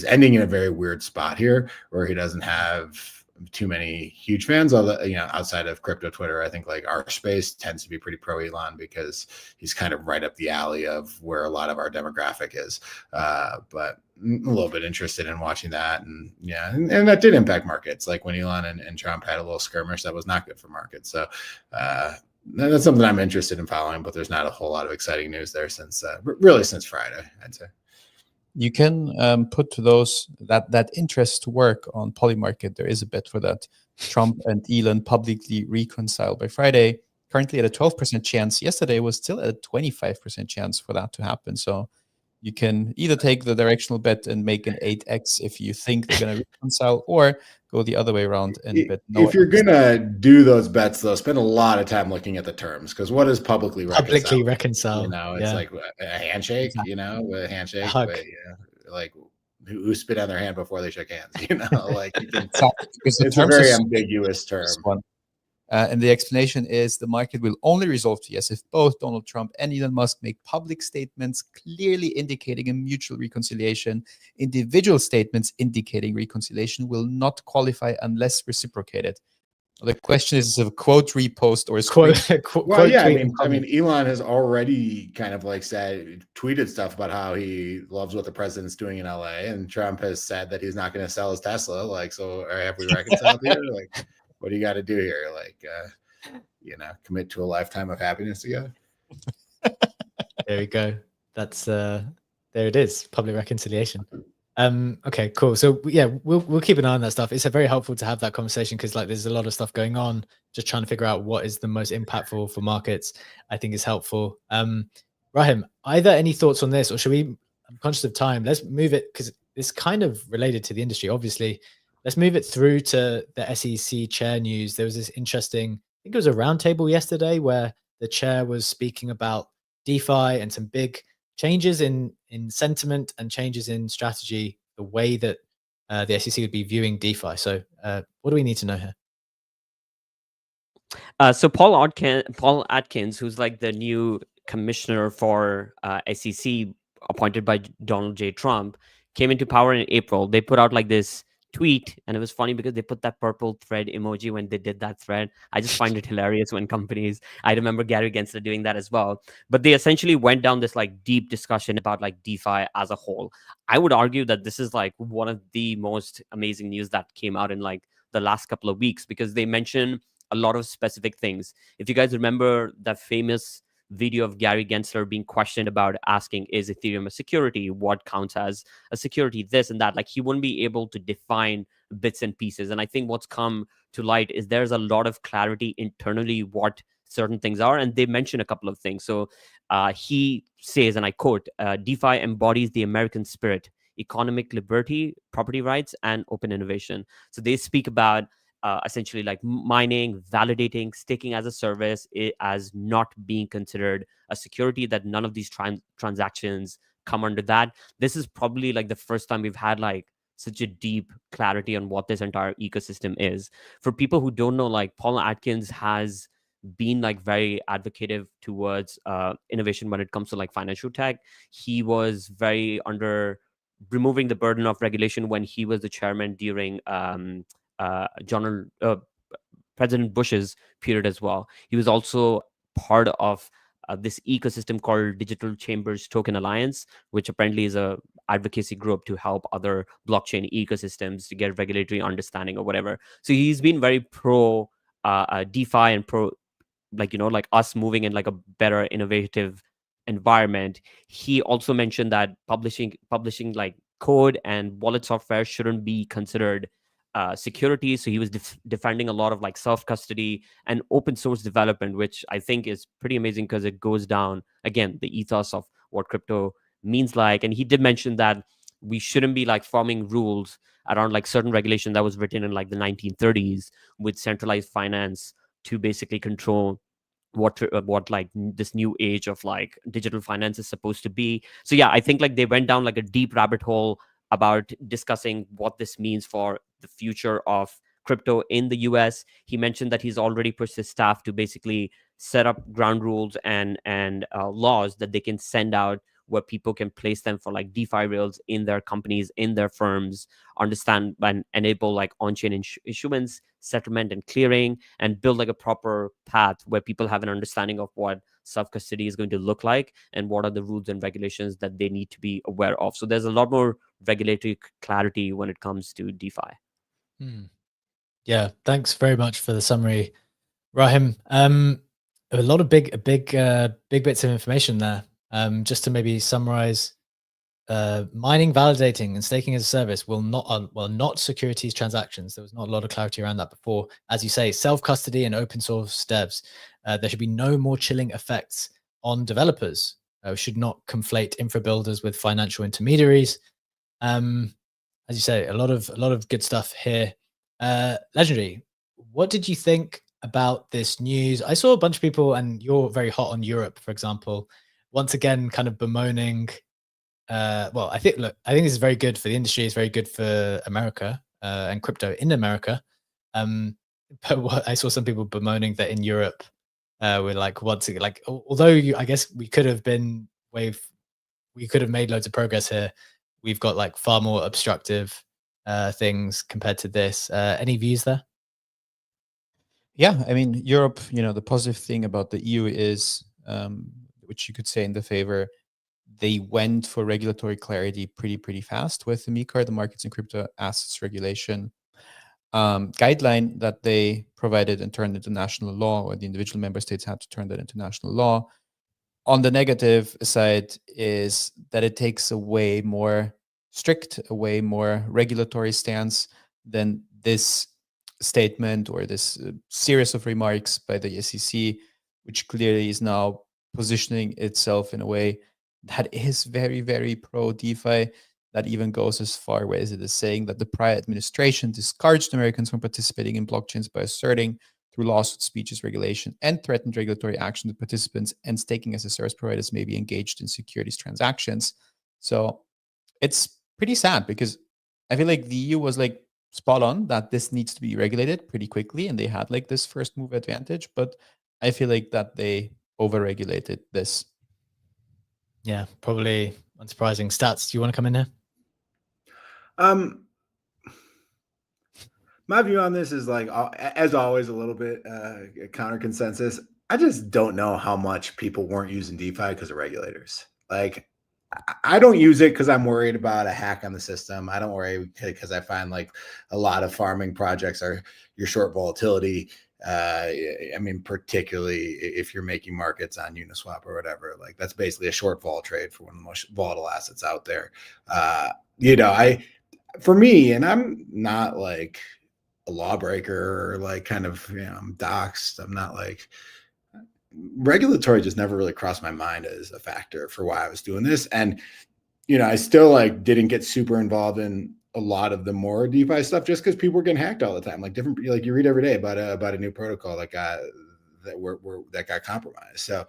ending in a very weird spot here, where he doesn't have too many huge fans. Although outside of crypto Twitter, I think like our space tends to be pretty pro Elon because he's kind of right up the alley of where a lot of our demographic is. But a little bit interested in watching that, and that did impact markets. Like when Elon and Trump had a little skirmish, that was not good for markets. So that's something I'm interested in following, but there's not a whole lot of exciting news there since Friday, I'd say. You can put that interest to work on Polymarket. There is a bet for that. Trump and Elon publicly reconcile by Friday. Currently at a 12% chance. Yesterday was still at a 25% chance for that to happen. So you can either take the directional bet and make an 8x if you think they're going to reconcile, or go the other way around and bet no. If you're going to do those bets, though, spend a lot of time looking at the terms, because what is publicly reconcile? It's like a handshake, with a handshake. But, like who spit on their hand before they shook hands, like you can, it's a very ambiguous term. And the explanation is the market will only resolve to yes if both Donald Trump and Elon Musk make public statements clearly indicating a mutual reconciliation. Individual statements indicating reconciliation will not qualify unless reciprocated. The question is if a quote repost or a quote. Well, yeah, I mean, Elon has already kind of like tweeted stuff about how he loves what the president's doing in LA, and Trump has said that he's not going to sell his Tesla. Like, so have we reconciled here? Like, what do you got to do here? Like, commit to a lifetime of happiness together. There we go. That's there it is. Public reconciliation. Okay, cool. So yeah, we'll keep an eye on that stuff. It's very helpful to have that conversation because like there's a lot of stuff going on. Just trying to figure out what is the most impactful for markets, I think is helpful. Rahim, either any thoughts on this, or should we? I'm conscious of time. Let's move it because it's kind of related to the industry, obviously. Let's move it through to the SEC chair news. There was this interesting, I think it was a roundtable yesterday where the chair was speaking about DeFi and some big changes in sentiment and changes in strategy, the way that the SEC would be viewing DeFi. So what do we need to know here? So Paul Atkins, who's like the new commissioner for SEC, appointed by Donald J. Trump, came into power in April. They put out like this tweet, and it was funny because they put that purple thread emoji when they did that thread. I just find it hilarious when companies. I remember Gary Gensler doing that as well. But they essentially went down this like deep discussion about like DeFi as a whole. I would argue that this is like one of the most amazing news that came out in like the last couple of weeks, because they mention a lot of specific things. If you guys remember that famous video of Gary Gensler being questioned about asking, is Ethereum a security? What counts as a security? This and that. Like, he wouldn't be able to define bits and pieces. And I think what's come to light is there's a lot of clarity internally what certain things are. And they mention a couple of things. So he says, and I quote, DeFi embodies the American spirit, economic liberty, property rights, and open innovation. So they speak about essentially like mining, validating, staking as a service, as not being considered a security, that none of these transactions come under that. This is probably like the first time we've had like such a deep clarity on what this entire ecosystem is. For people who don't know, like Paul Atkins has been like very advocative towards innovation when it comes to like financial tech. He was very under removing the burden of regulation when he was the chairman during President Bush's period as well. He was also part of this ecosystem called Digital Chambers Token Alliance, which apparently is a advocacy group to help other blockchain ecosystems to get regulatory understanding or whatever. So he's been very pro DeFi and pro, like, you know, like us moving in like a better innovative environment. He also mentioned that publishing like code and wallet software shouldn't be considered security. So he was defending a lot of like self-custody and open source development, which I think is pretty amazing because it goes down, again, the ethos of what crypto means like. And he did mention that we shouldn't be like forming rules around like certain regulation that was written in like the 1930s with centralized finance to basically control what like this new age of like digital finance is supposed to be. So yeah, I think like they went down like a deep rabbit hole about discussing what this means for the future of crypto in the US. He mentioned that he's already pushed his staff to basically set up ground rules and laws that they can send out, where people can place them for like DeFi rails in their companies, in their firms, understand and enable like on-chain issuance, settlement, and clearing, and build like a proper path where people have an understanding of what self-custody is going to look like and what are the rules and regulations that they need to be aware of. So there's a lot more regulatory clarity when it comes to DeFi. Yeah, thanks very much for the summary, Rahim. A lot of big bits of information there. Just to maybe summarize, mining, validating, and staking as a service will not securities transactions. There was not a lot of clarity around that before. As you say, self-custody and open source devs. There should be no more chilling effects on developers. We should not conflate infra builders with financial intermediaries. As you say, a lot of good stuff here. Legendary, what did you think about this news? I saw a bunch of people, and you're very hot on Europe, for example, once again kind of bemoaning. Well, I think this is very good for the industry. It's very good for America and crypto in America. But I saw some people bemoaning that in Europe, we're like, once again, like, although I guess we could have made loads of progress here, we've got like far more obstructive things compared to this. Any views there? Yeah, I mean, Europe, the positive thing about the EU is, which you could say in the favor, they went for regulatory clarity pretty fast with the MiCAR, the Markets and Crypto Assets Regulation guideline that they provided and turned into national law, or the individual member states had to turn that into national law. On the negative side is that it takes away more strict, a way more regulatory stance than this statement or this series of remarks by the SEC, which clearly is now positioning itself in a way that is very, very pro DeFi. That even goes as far as it is saying that the prior administration discouraged Americans from participating in blockchains by asserting through lawsuits, speeches, regulation, and threatened regulatory action that participants and staking as a service providers may be engaged in securities transactions. So it's pretty sad because I feel like the EU was like spot on that this needs to be regulated pretty quickly, and they had like this first move advantage, but I feel like that they overregulated this. Yeah, probably unsurprising. Stats, do you want to come in here? My view on this is like, as always, a little bit counter consensus. I just don't know how much people weren't using DeFi because of regulators. Like, I don't use it because I'm worried about a hack on the system. I don't worry because I find like a lot of farming projects are your short volatility. I mean, particularly if you're making markets on Uniswap or whatever, like that's basically a short vol trade for one of the most volatile assets out there. For me, and I'm not like a lawbreaker or like kind of, I'm doxxed. I'm not like, regulatory just never really crossed my mind as a factor for why I was doing this. And, I still like didn't get super involved in a lot of the more DeFi stuff just because people were getting hacked all the time. Like you read every day about a new protocol that got compromised. So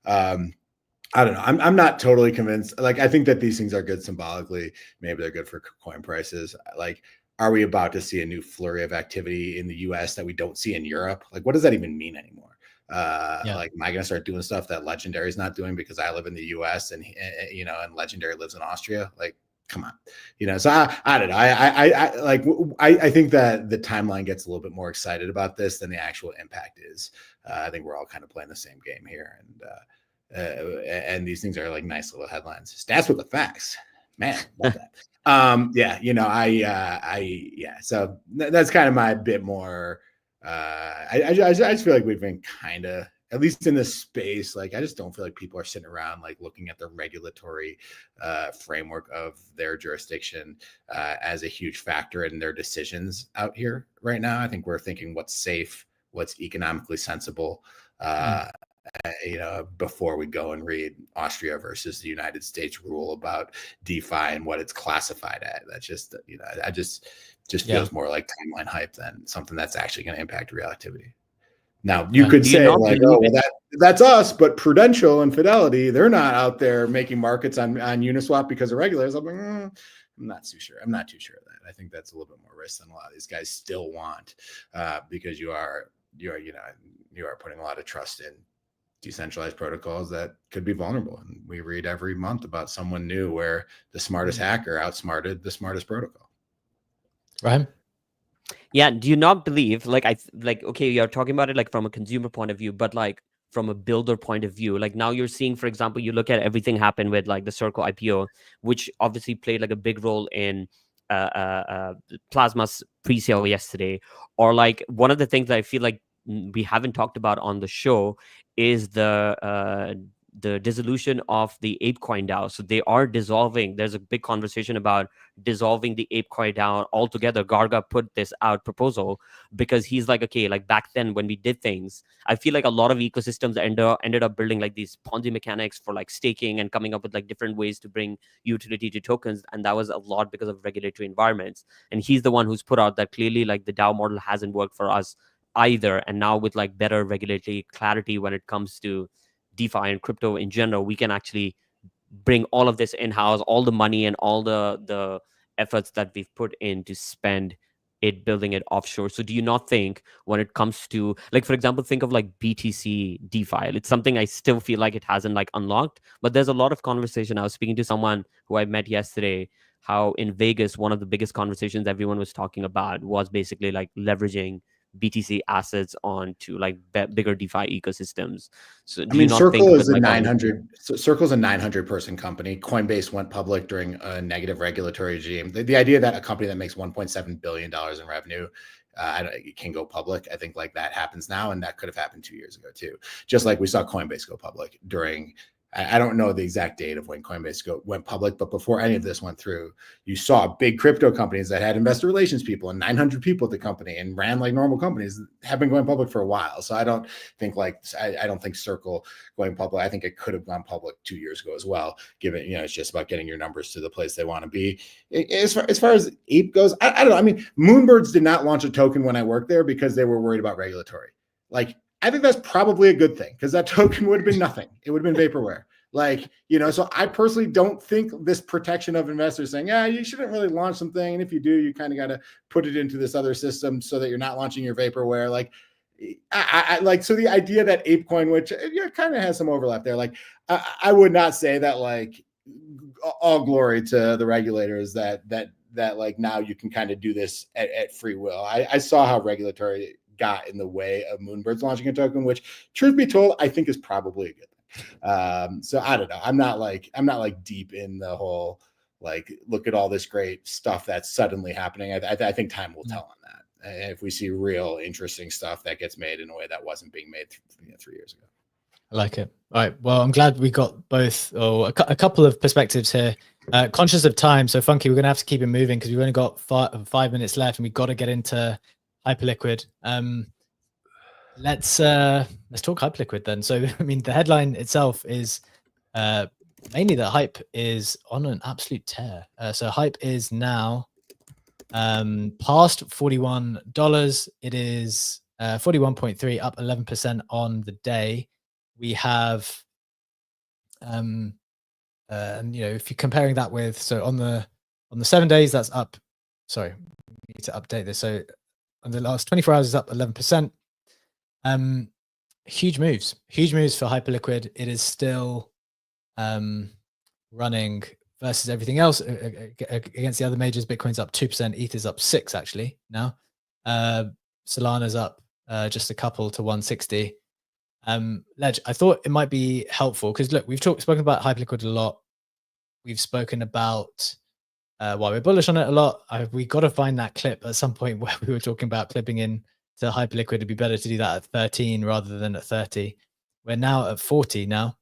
I don't know. I'm not totally convinced. Like, I think that these things are good symbolically. Maybe they're good for coin prices. Like, are we about to see a new flurry of activity in the US that we don't see in Europe? Like, what does that even mean anymore? Like, am I going to start doing stuff that Legendary is not doing because I live in the US and Legendary lives in Austria? Like, come on, so I don't know. I think that the timeline gets a little bit more excited about this than the actual impact is. I think we're all kind of playing the same game here. And these things are like nice little headlines. Stats with the facts, man. Love that. So that's kind of my bit more. I just feel like we've been kind of, at least in this space, like I just don't feel like people are sitting around like looking at the regulatory framework of their jurisdiction as a huge factor in their decisions out here right now. I think we're thinking what's safe, what's economically sensible. Before we go and read Austria versus the United States rule about DeFi and what it's classified at. That's just, I just feels more like timeline hype than something that's actually going to impact real activity. Now you could say like, oh, well, that's us, but Prudential and Fidelity, they're not out there making markets on Uniswap because of regulators. I'm like, I'm not too sure. I'm not too sure of that. I think that's a little bit more risk than a lot of these guys still want, because you are putting a lot of trust in decentralized protocols that could be vulnerable. And we read every month about someone new where the smartest hacker outsmarted the smartest protocol. Right. Yeah. Do you not believe okay, you're talking about it like from a consumer point of view, but like from a builder point of view, like now you're seeing, for example, you look at everything happen with like the Circle IPO, which obviously played like a big role in Plasma's pre-sale yesterday. Or like one of the things that I feel like we haven't talked about on the show is the dissolution of the ApeCoin DAO. So they are dissolving. There's a big conversation about dissolving the ApeCoin DAO altogether. Garga put this out proposal because he's like, okay, like back then when we did things, I feel like a lot of ecosystems ended up building like these Ponzi mechanics for like staking and coming up with like different ways to bring utility to tokens. And that was a lot because of regulatory environments. And he's the one who's put out that clearly like the DAO model hasn't worked for us either. And now with like better regulatory clarity when it comes to DeFi and crypto in general, we can actually bring all of this in-house, all the money and all the efforts that we've put in to spend it building it offshore. So do you not think when it comes to, like, for example, think of like BTC DeFi, it's something I still feel like it hasn't like unlocked, but there's a lot of conversation. I was speaking to someone who I met yesterday, how in Vegas, one of the biggest conversations everyone was talking about was basically like leveraging BTC assets onto like bigger DeFi ecosystems. So do you not Circle think is a 900 Circle's a 900 person company. Coinbase went public during a negative regulatory regime. The idea that a company that makes $1.7 billion in revenue it can go public, I think like that happens now, and that could have happened 2 years ago too. Just like we saw Coinbase go public during I don't know the exact date of when Coinbase went public, but before any of this went through, you saw big crypto companies that had investor relations people and 900 people at the company and ran like normal companies have been going public for a while. So I don't think I don't think Circle going public. I think it could have gone public 2 years ago as well, given, it's just about getting your numbers to the place they want to be. As far as Ape goes, I don't know. I mean, Moonbirds did not launch a token when I worked there because they were worried about regulatory. Like, I think that's probably a good thing because that token would have been nothing. It would have been vaporware. Like, so I personally don't think this protection of investors saying, you shouldn't really launch something. And if you do, you kind of got to put it into this other system so that you're not launching your vaporware. Like, I like, so the idea that ApeCoin, which kind of has some overlap there, like, I would not say that, like, all glory to the regulators that like now you can kind of do this at free will. I saw how regulatory got in the way of Moonbirds launching a token, which, truth be told, I think is probably a good thing. So I don't know. I'm not like deep in the whole, like, look at all this great stuff that's suddenly happening. I think time will tell on that. And if we see real interesting stuff that gets made in a way that wasn't being made 3 years ago. I like it. All right. Well, I'm glad we got both, or a couple of perspectives here. Conscious of time, so Funky, we're gonna have to keep it moving because we've only got 5 minutes left, and we've got to get into Hyperliquid. Let's talk Hyperliquid then. So, I mean, the headline itself is mainly that Hype is on an absolute tear. So Hype is now past $41. It is 41.3, up 11% on the day. We have, if you're comparing that with, so on the 7 days, that's up. Sorry, I need to update this. So on the last 24 hours, is up 11%. Huge moves for Hyperliquid. It is still running versus everything else against the other majors. Bitcoin's up 2%, ETH's up 6% actually now. Solana's up just a couple to 160. Ledge, I thought it might be helpful because look, we've spoken about Hyperliquid a lot. We've spoken about why we're bullish on it a lot. We got to find that clip at some point where we were talking about clipping in to Hyperliquid. It'd be better to do that at 13 rather than at 30. We're now at 40 now.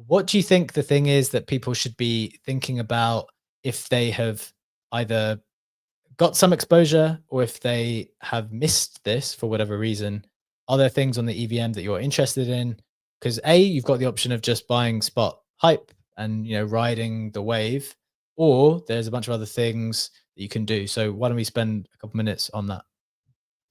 What do you think the thing is that people should be thinking about if they have either got some exposure or if they have missed this for whatever reason? Are there things on the EVM that you're interested in? Because you've got the option of just buying spot Hype and riding the wave, or there's a bunch of other things that you can do. So why don't we spend a couple minutes on that?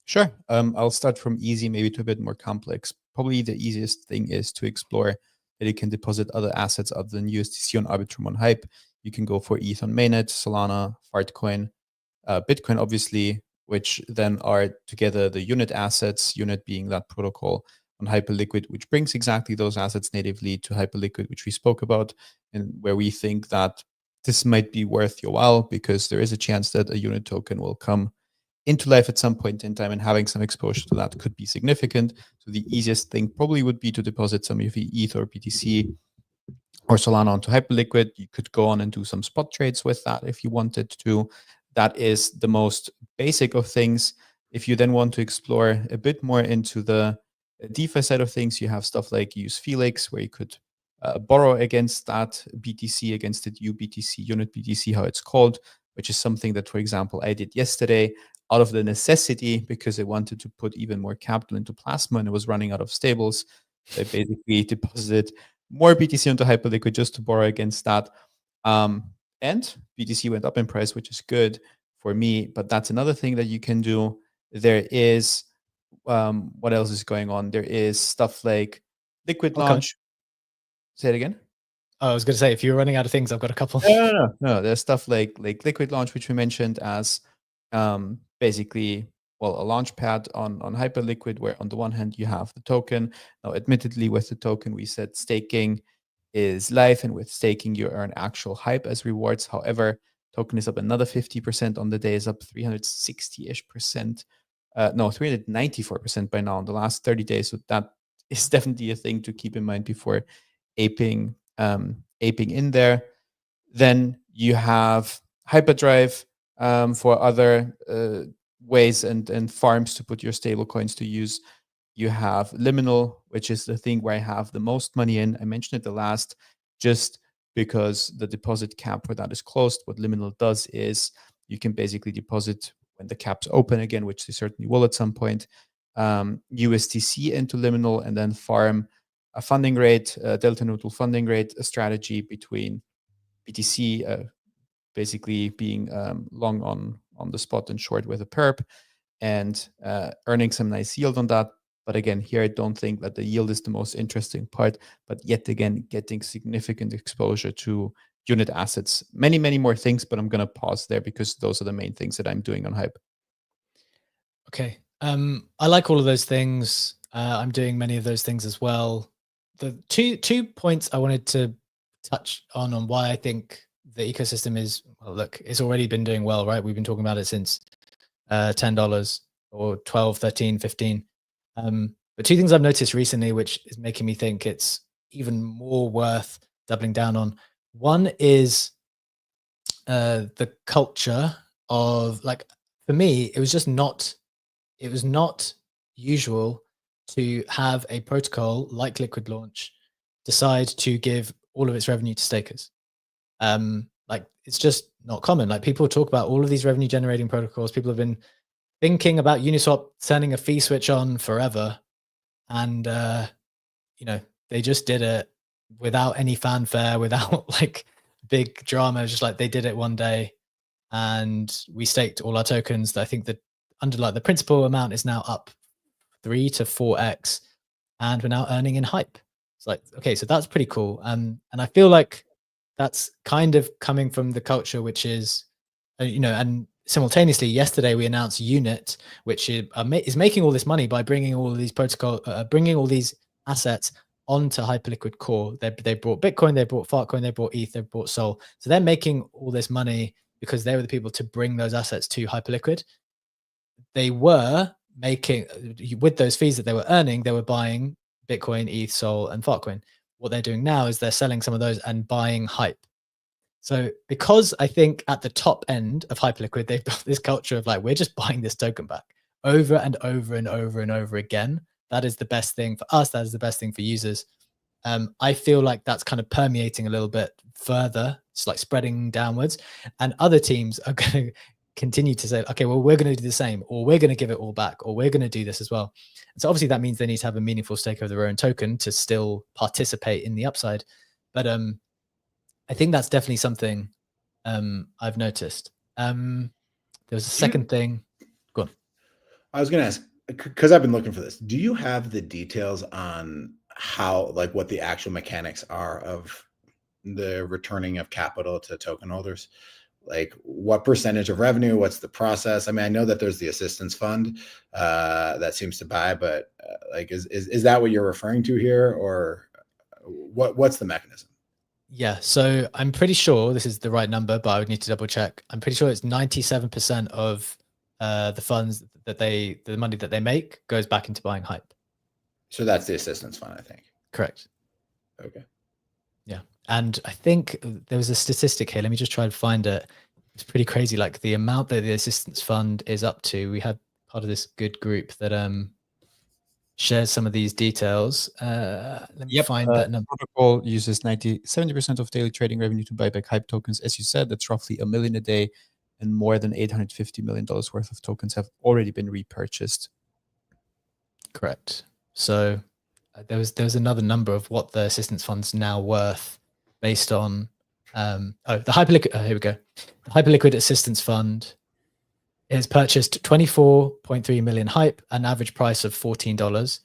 Sure. I'll start from easy, maybe to a bit more complex. Probably the easiest thing is to explore that you can deposit other assets other than USDC on Arbitrum on Hype. You can go for ETH on Mainnet, Solana, Fartcoin, Bitcoin, obviously, which then are together the unit assets, unit being that protocol on Hyperliquid, which brings exactly those assets natively to Hyperliquid, which we spoke about, and where we think that this might be worth your while because there is a chance that a unit token will come into life at some point in time, and having some exposure to that could be significant. So the easiest thing probably would be to deposit some of your ETH or BTC or Solana onto Hyperliquid. You could go on and do some spot trades with that if you wanted to. That is the most basic of things. If you then want to explore a bit more into the DeFi side of things, you have stuff like use Felix, where you could borrow against that BTC, against the UBTC, unit BTC, how it's called, which is something that, for example, I did yesterday out of the necessity because I wanted to put even more capital into Plasma and it was running out of stables. So I basically deposited more BTC into Hyperliquid just to borrow against that. And BTC went up in price, which is good for me, but that's another thing that you can do. There is, what else is going on? There is stuff like Liquid Launch. Say it again. Oh, I was going to say, if you're running out of things, I've got a couple. No. There's stuff like Liquid Launch, which we mentioned as basically, well, a launch pad on Hyperliquid, where on the one hand you have the token. Now, admittedly, with the token, we said staking is live, and with staking you earn actual Hype as rewards. However, token is up another 50% on the day, is up 360-ish%. 394% by now in the last 30 days. So that is definitely a thing to keep in mind before aping in there. Then you have Hyperdrive for other ways and farms to put your stable coins to use. you have liminal, which is the thing where I have the most money in. I mentioned it the last, just because the deposit cap for that is closed. What liminal does is you can basically deposit when the cap's open again, which they certainly will at some point, USDC into liminal, and then farm a funding rate, a delta neutral funding rate, a strategy between BTC, basically being long on the spot and short with a perp, and earning some nice yield on that. But again, here I don't think that the yield is the most interesting part, but yet again, getting significant exposure to unit assets, many more things, but I'm going to pause there because those are the main things that I'm doing on Hype. Okay. I like all of those things. I'm doing many of those things as well. The two points I wanted to touch on why I think the ecosystem is, well, look, it's already been doing well, right? We've been talking about it since $10 or 12, 13, 15. But two things I've noticed recently, which is making me think it's even more worth doubling down on. One is the culture of, like, for me, it was not usual to have a protocol like Liquid Launch decide to give all of its revenue to stakers. Like, it's just not common. Like, people talk about all of these revenue generating protocols. People have been thinking about Uniswap turning a fee switch on forever. And, they just did it without any fanfare, without like big drama. Just like they did it one day, and we staked all our tokens. I think that the principal amount is now up 3 to 4x, and we're now earning in Hype. It's like, okay, so that's pretty cool. And I feel like that's kind of coming from the culture, which is, and simultaneously, yesterday we announced Unit, which is making all this money by bringing all of these bringing all these assets onto Hyperliquid Core. They brought Bitcoin, they brought Fartcoin, they brought ETH, they brought Sol. So they're making all this money because they were the people to bring those assets to Hyperliquid. They were making, with those fees that they were earning, they were buying Bitcoin, ETH, Sol, and Fartcoin. What they're doing now is they're selling some of those and buying Hype. So because I think at the top end of Hyperliquid, they've got this culture of like, we're just buying this token back over and over and over and over again. That is the best thing for us. That is the best thing for users. I feel like that's kind of permeating a little bit further. It's like spreading downwards, and other teams are going to continue to say, okay, well, we're going to do the same, or we're going to give it all back, or we're going to do this as well. And so obviously that means they need to have a meaningful stake of their own token to still participate in the upside. But I think that's definitely something I've noticed. There was a second thing. Go on. I was going to ask, because I've been looking for this. Do you have the details on how, like, what the actual mechanics are of the returning of capital to token holders? Like, what percentage of revenue? What's the process? I mean, I know that there's the assistance fund that seems to buy, but like, is that what you're referring to here, or what's the mechanism? Yeah, so I'm pretty sure this is the right number, but I would need to double check. I'm pretty sure it's 97% of the funds that the money that they make goes back into buying Hype. So that's the assistance fund, I think. Correct. Okay. Yeah, and I think there was a statistic here. Let me just try to find it. It's pretty crazy, like the amount that the assistance fund is up to. We have part of this good group that shares some of these details. Let me find that number. Protocol uses 70% of daily trading revenue to buy back Hype tokens. As you said, that's roughly $1 million a day, and more than $850 million worth of tokens have already been repurchased. Correct. So there was another number of what the assistance fund's now worth based on the Hyperliquid. Here we go. The Hyperliquid assistance fund has purchased 24.3 million Hype, an average price of $14,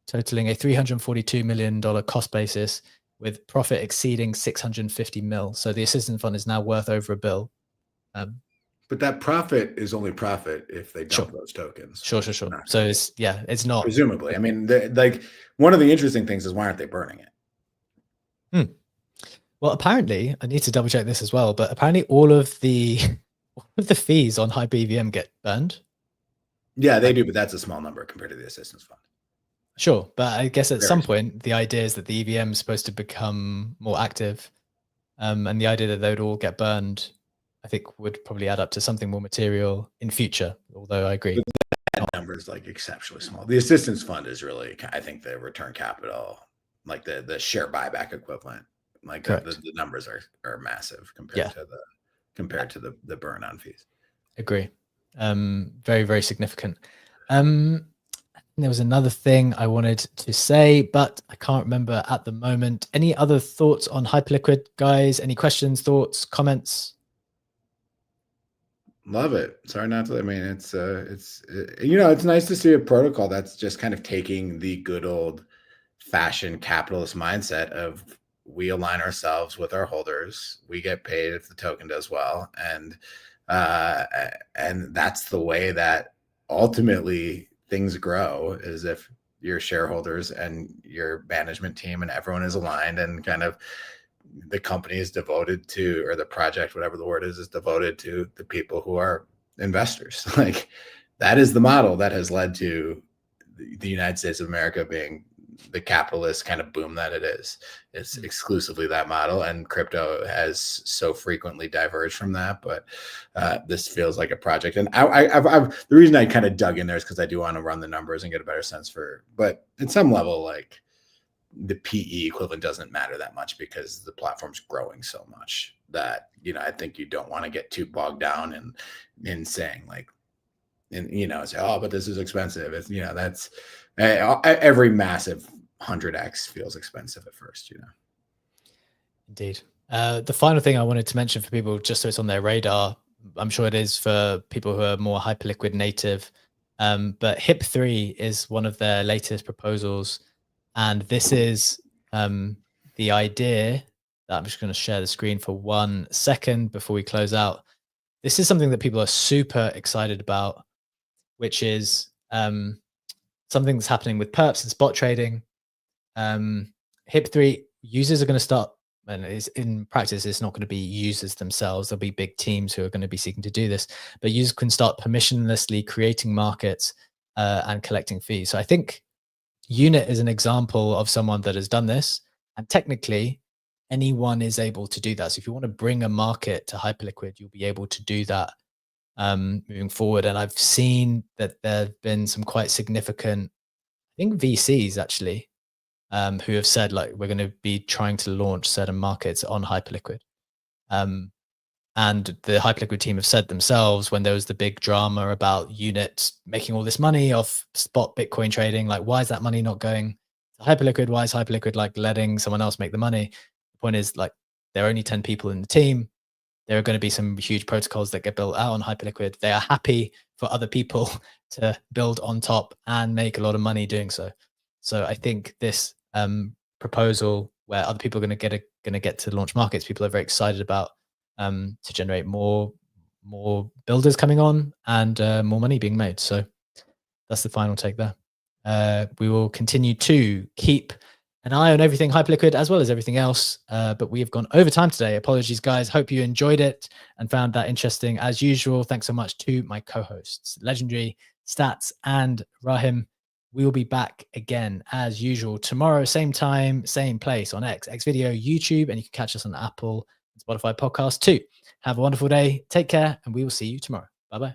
totaling a $342 million cost basis, with profit exceeding 650 mil. So the assistance fund is now worth over $1 billion. But that profit is only profit if they dump those tokens. Sure. So it's not. Presumably. I mean, like, one of the interesting things is, why aren't they burning it? Well, apparently, I need to double check this as well, but apparently all of the fees on Hype EVM get burned. Yeah, they do, but that's a small number compared to the assistance fund. Sure, but I guess at some point, the idea is that the EVM is supposed to become more active, and the idea that they would all get burned, I think, would probably add up to something more material in future, although I agree. number is like exceptionally small. The assistance fund is really, I think, the return capital, like the share buyback equivalent. Like the numbers are massive compared to the burn on fees. Agree. Very, very significant. There was another thing I wanted to say, but I can't remember at the moment. Any other thoughts on Hyperliquid, guys? Any questions, thoughts, comments? Love it. Sorry not to. I mean, it's it's nice to see a protocol that's just kind of taking the good old fashioned capitalist mindset of we align ourselves with our holders, we get paid if the token does well, and that's the way that ultimately things grow, is if your shareholders and your management team and everyone is aligned, and kind of the company is devoted to, or the project, whatever the word is devoted to the people who are investors. Like, that is the model that has led to the United States of America being the capitalist kind of boom that it is. It's exclusively that model, and crypto has so frequently diverged from that. But this feels like a project, and the reason I kind of dug in there is because I do want to run the numbers and get a better sense but at some level, like, the PE equivalent doesn't matter that much, because the platform's growing so much that, I think you don't want to get too bogged down in saying, like, and say, oh, but this is expensive. It's, that's every massive 100x feels expensive at first. Indeed. The final thing I wanted to mention for people, just so it's on their radar, I'm sure it is for people who are more Hyperliquid native, but HIP3 is one of their latest proposals. And this is the idea that I'm just going to share the screen for 1 second before we close out. This is something that people are super excited about, which is something that's happening with perps and spot trading. HIP3 users are going to start, and in practice, it's not going to be users themselves. There'll be big teams who are going to be seeking to do this, but users can start permissionlessly creating markets and collecting fees. So I think Unit is an example of someone that has done this, and technically anyone is able to do that. So if you want to bring a market to Hyperliquid, you'll be able to do that moving forward. And I've seen that there have been some quite significant, I think, VCs actually, who have said, like, we're going to be trying to launch certain markets on Hyperliquid. And the Hyperliquid team have said themselves, when there was the big drama about Unit making all this money off spot Bitcoin trading, like, why is that money not going to Hyperliquid? Why is Hyperliquid like letting someone else make the money? The point is, like, there are only 10 people in the team. There are going to be some huge protocols that get built out on Hyperliquid. They are happy for other people to build on top and make a lot of money doing so. So I think this proposal, where other people are going to get to launch markets, people are very excited about, to generate more builders coming on and more money being made. So that's the final take there. We will continue to keep an eye on everything Hyperliquid as well as everything else. But we have gone over time today. Apologies, guys. Hope you enjoyed it and found that interesting as usual. Thanks so much to my co-hosts, Legendary, Stats, and Rahim. We will be back again as usual tomorrow, same time, same place on X Video, YouTube, and you can catch us on Apple and Spotify podcast too. Have a wonderful day. Take care, and we will see you tomorrow. Bye-bye.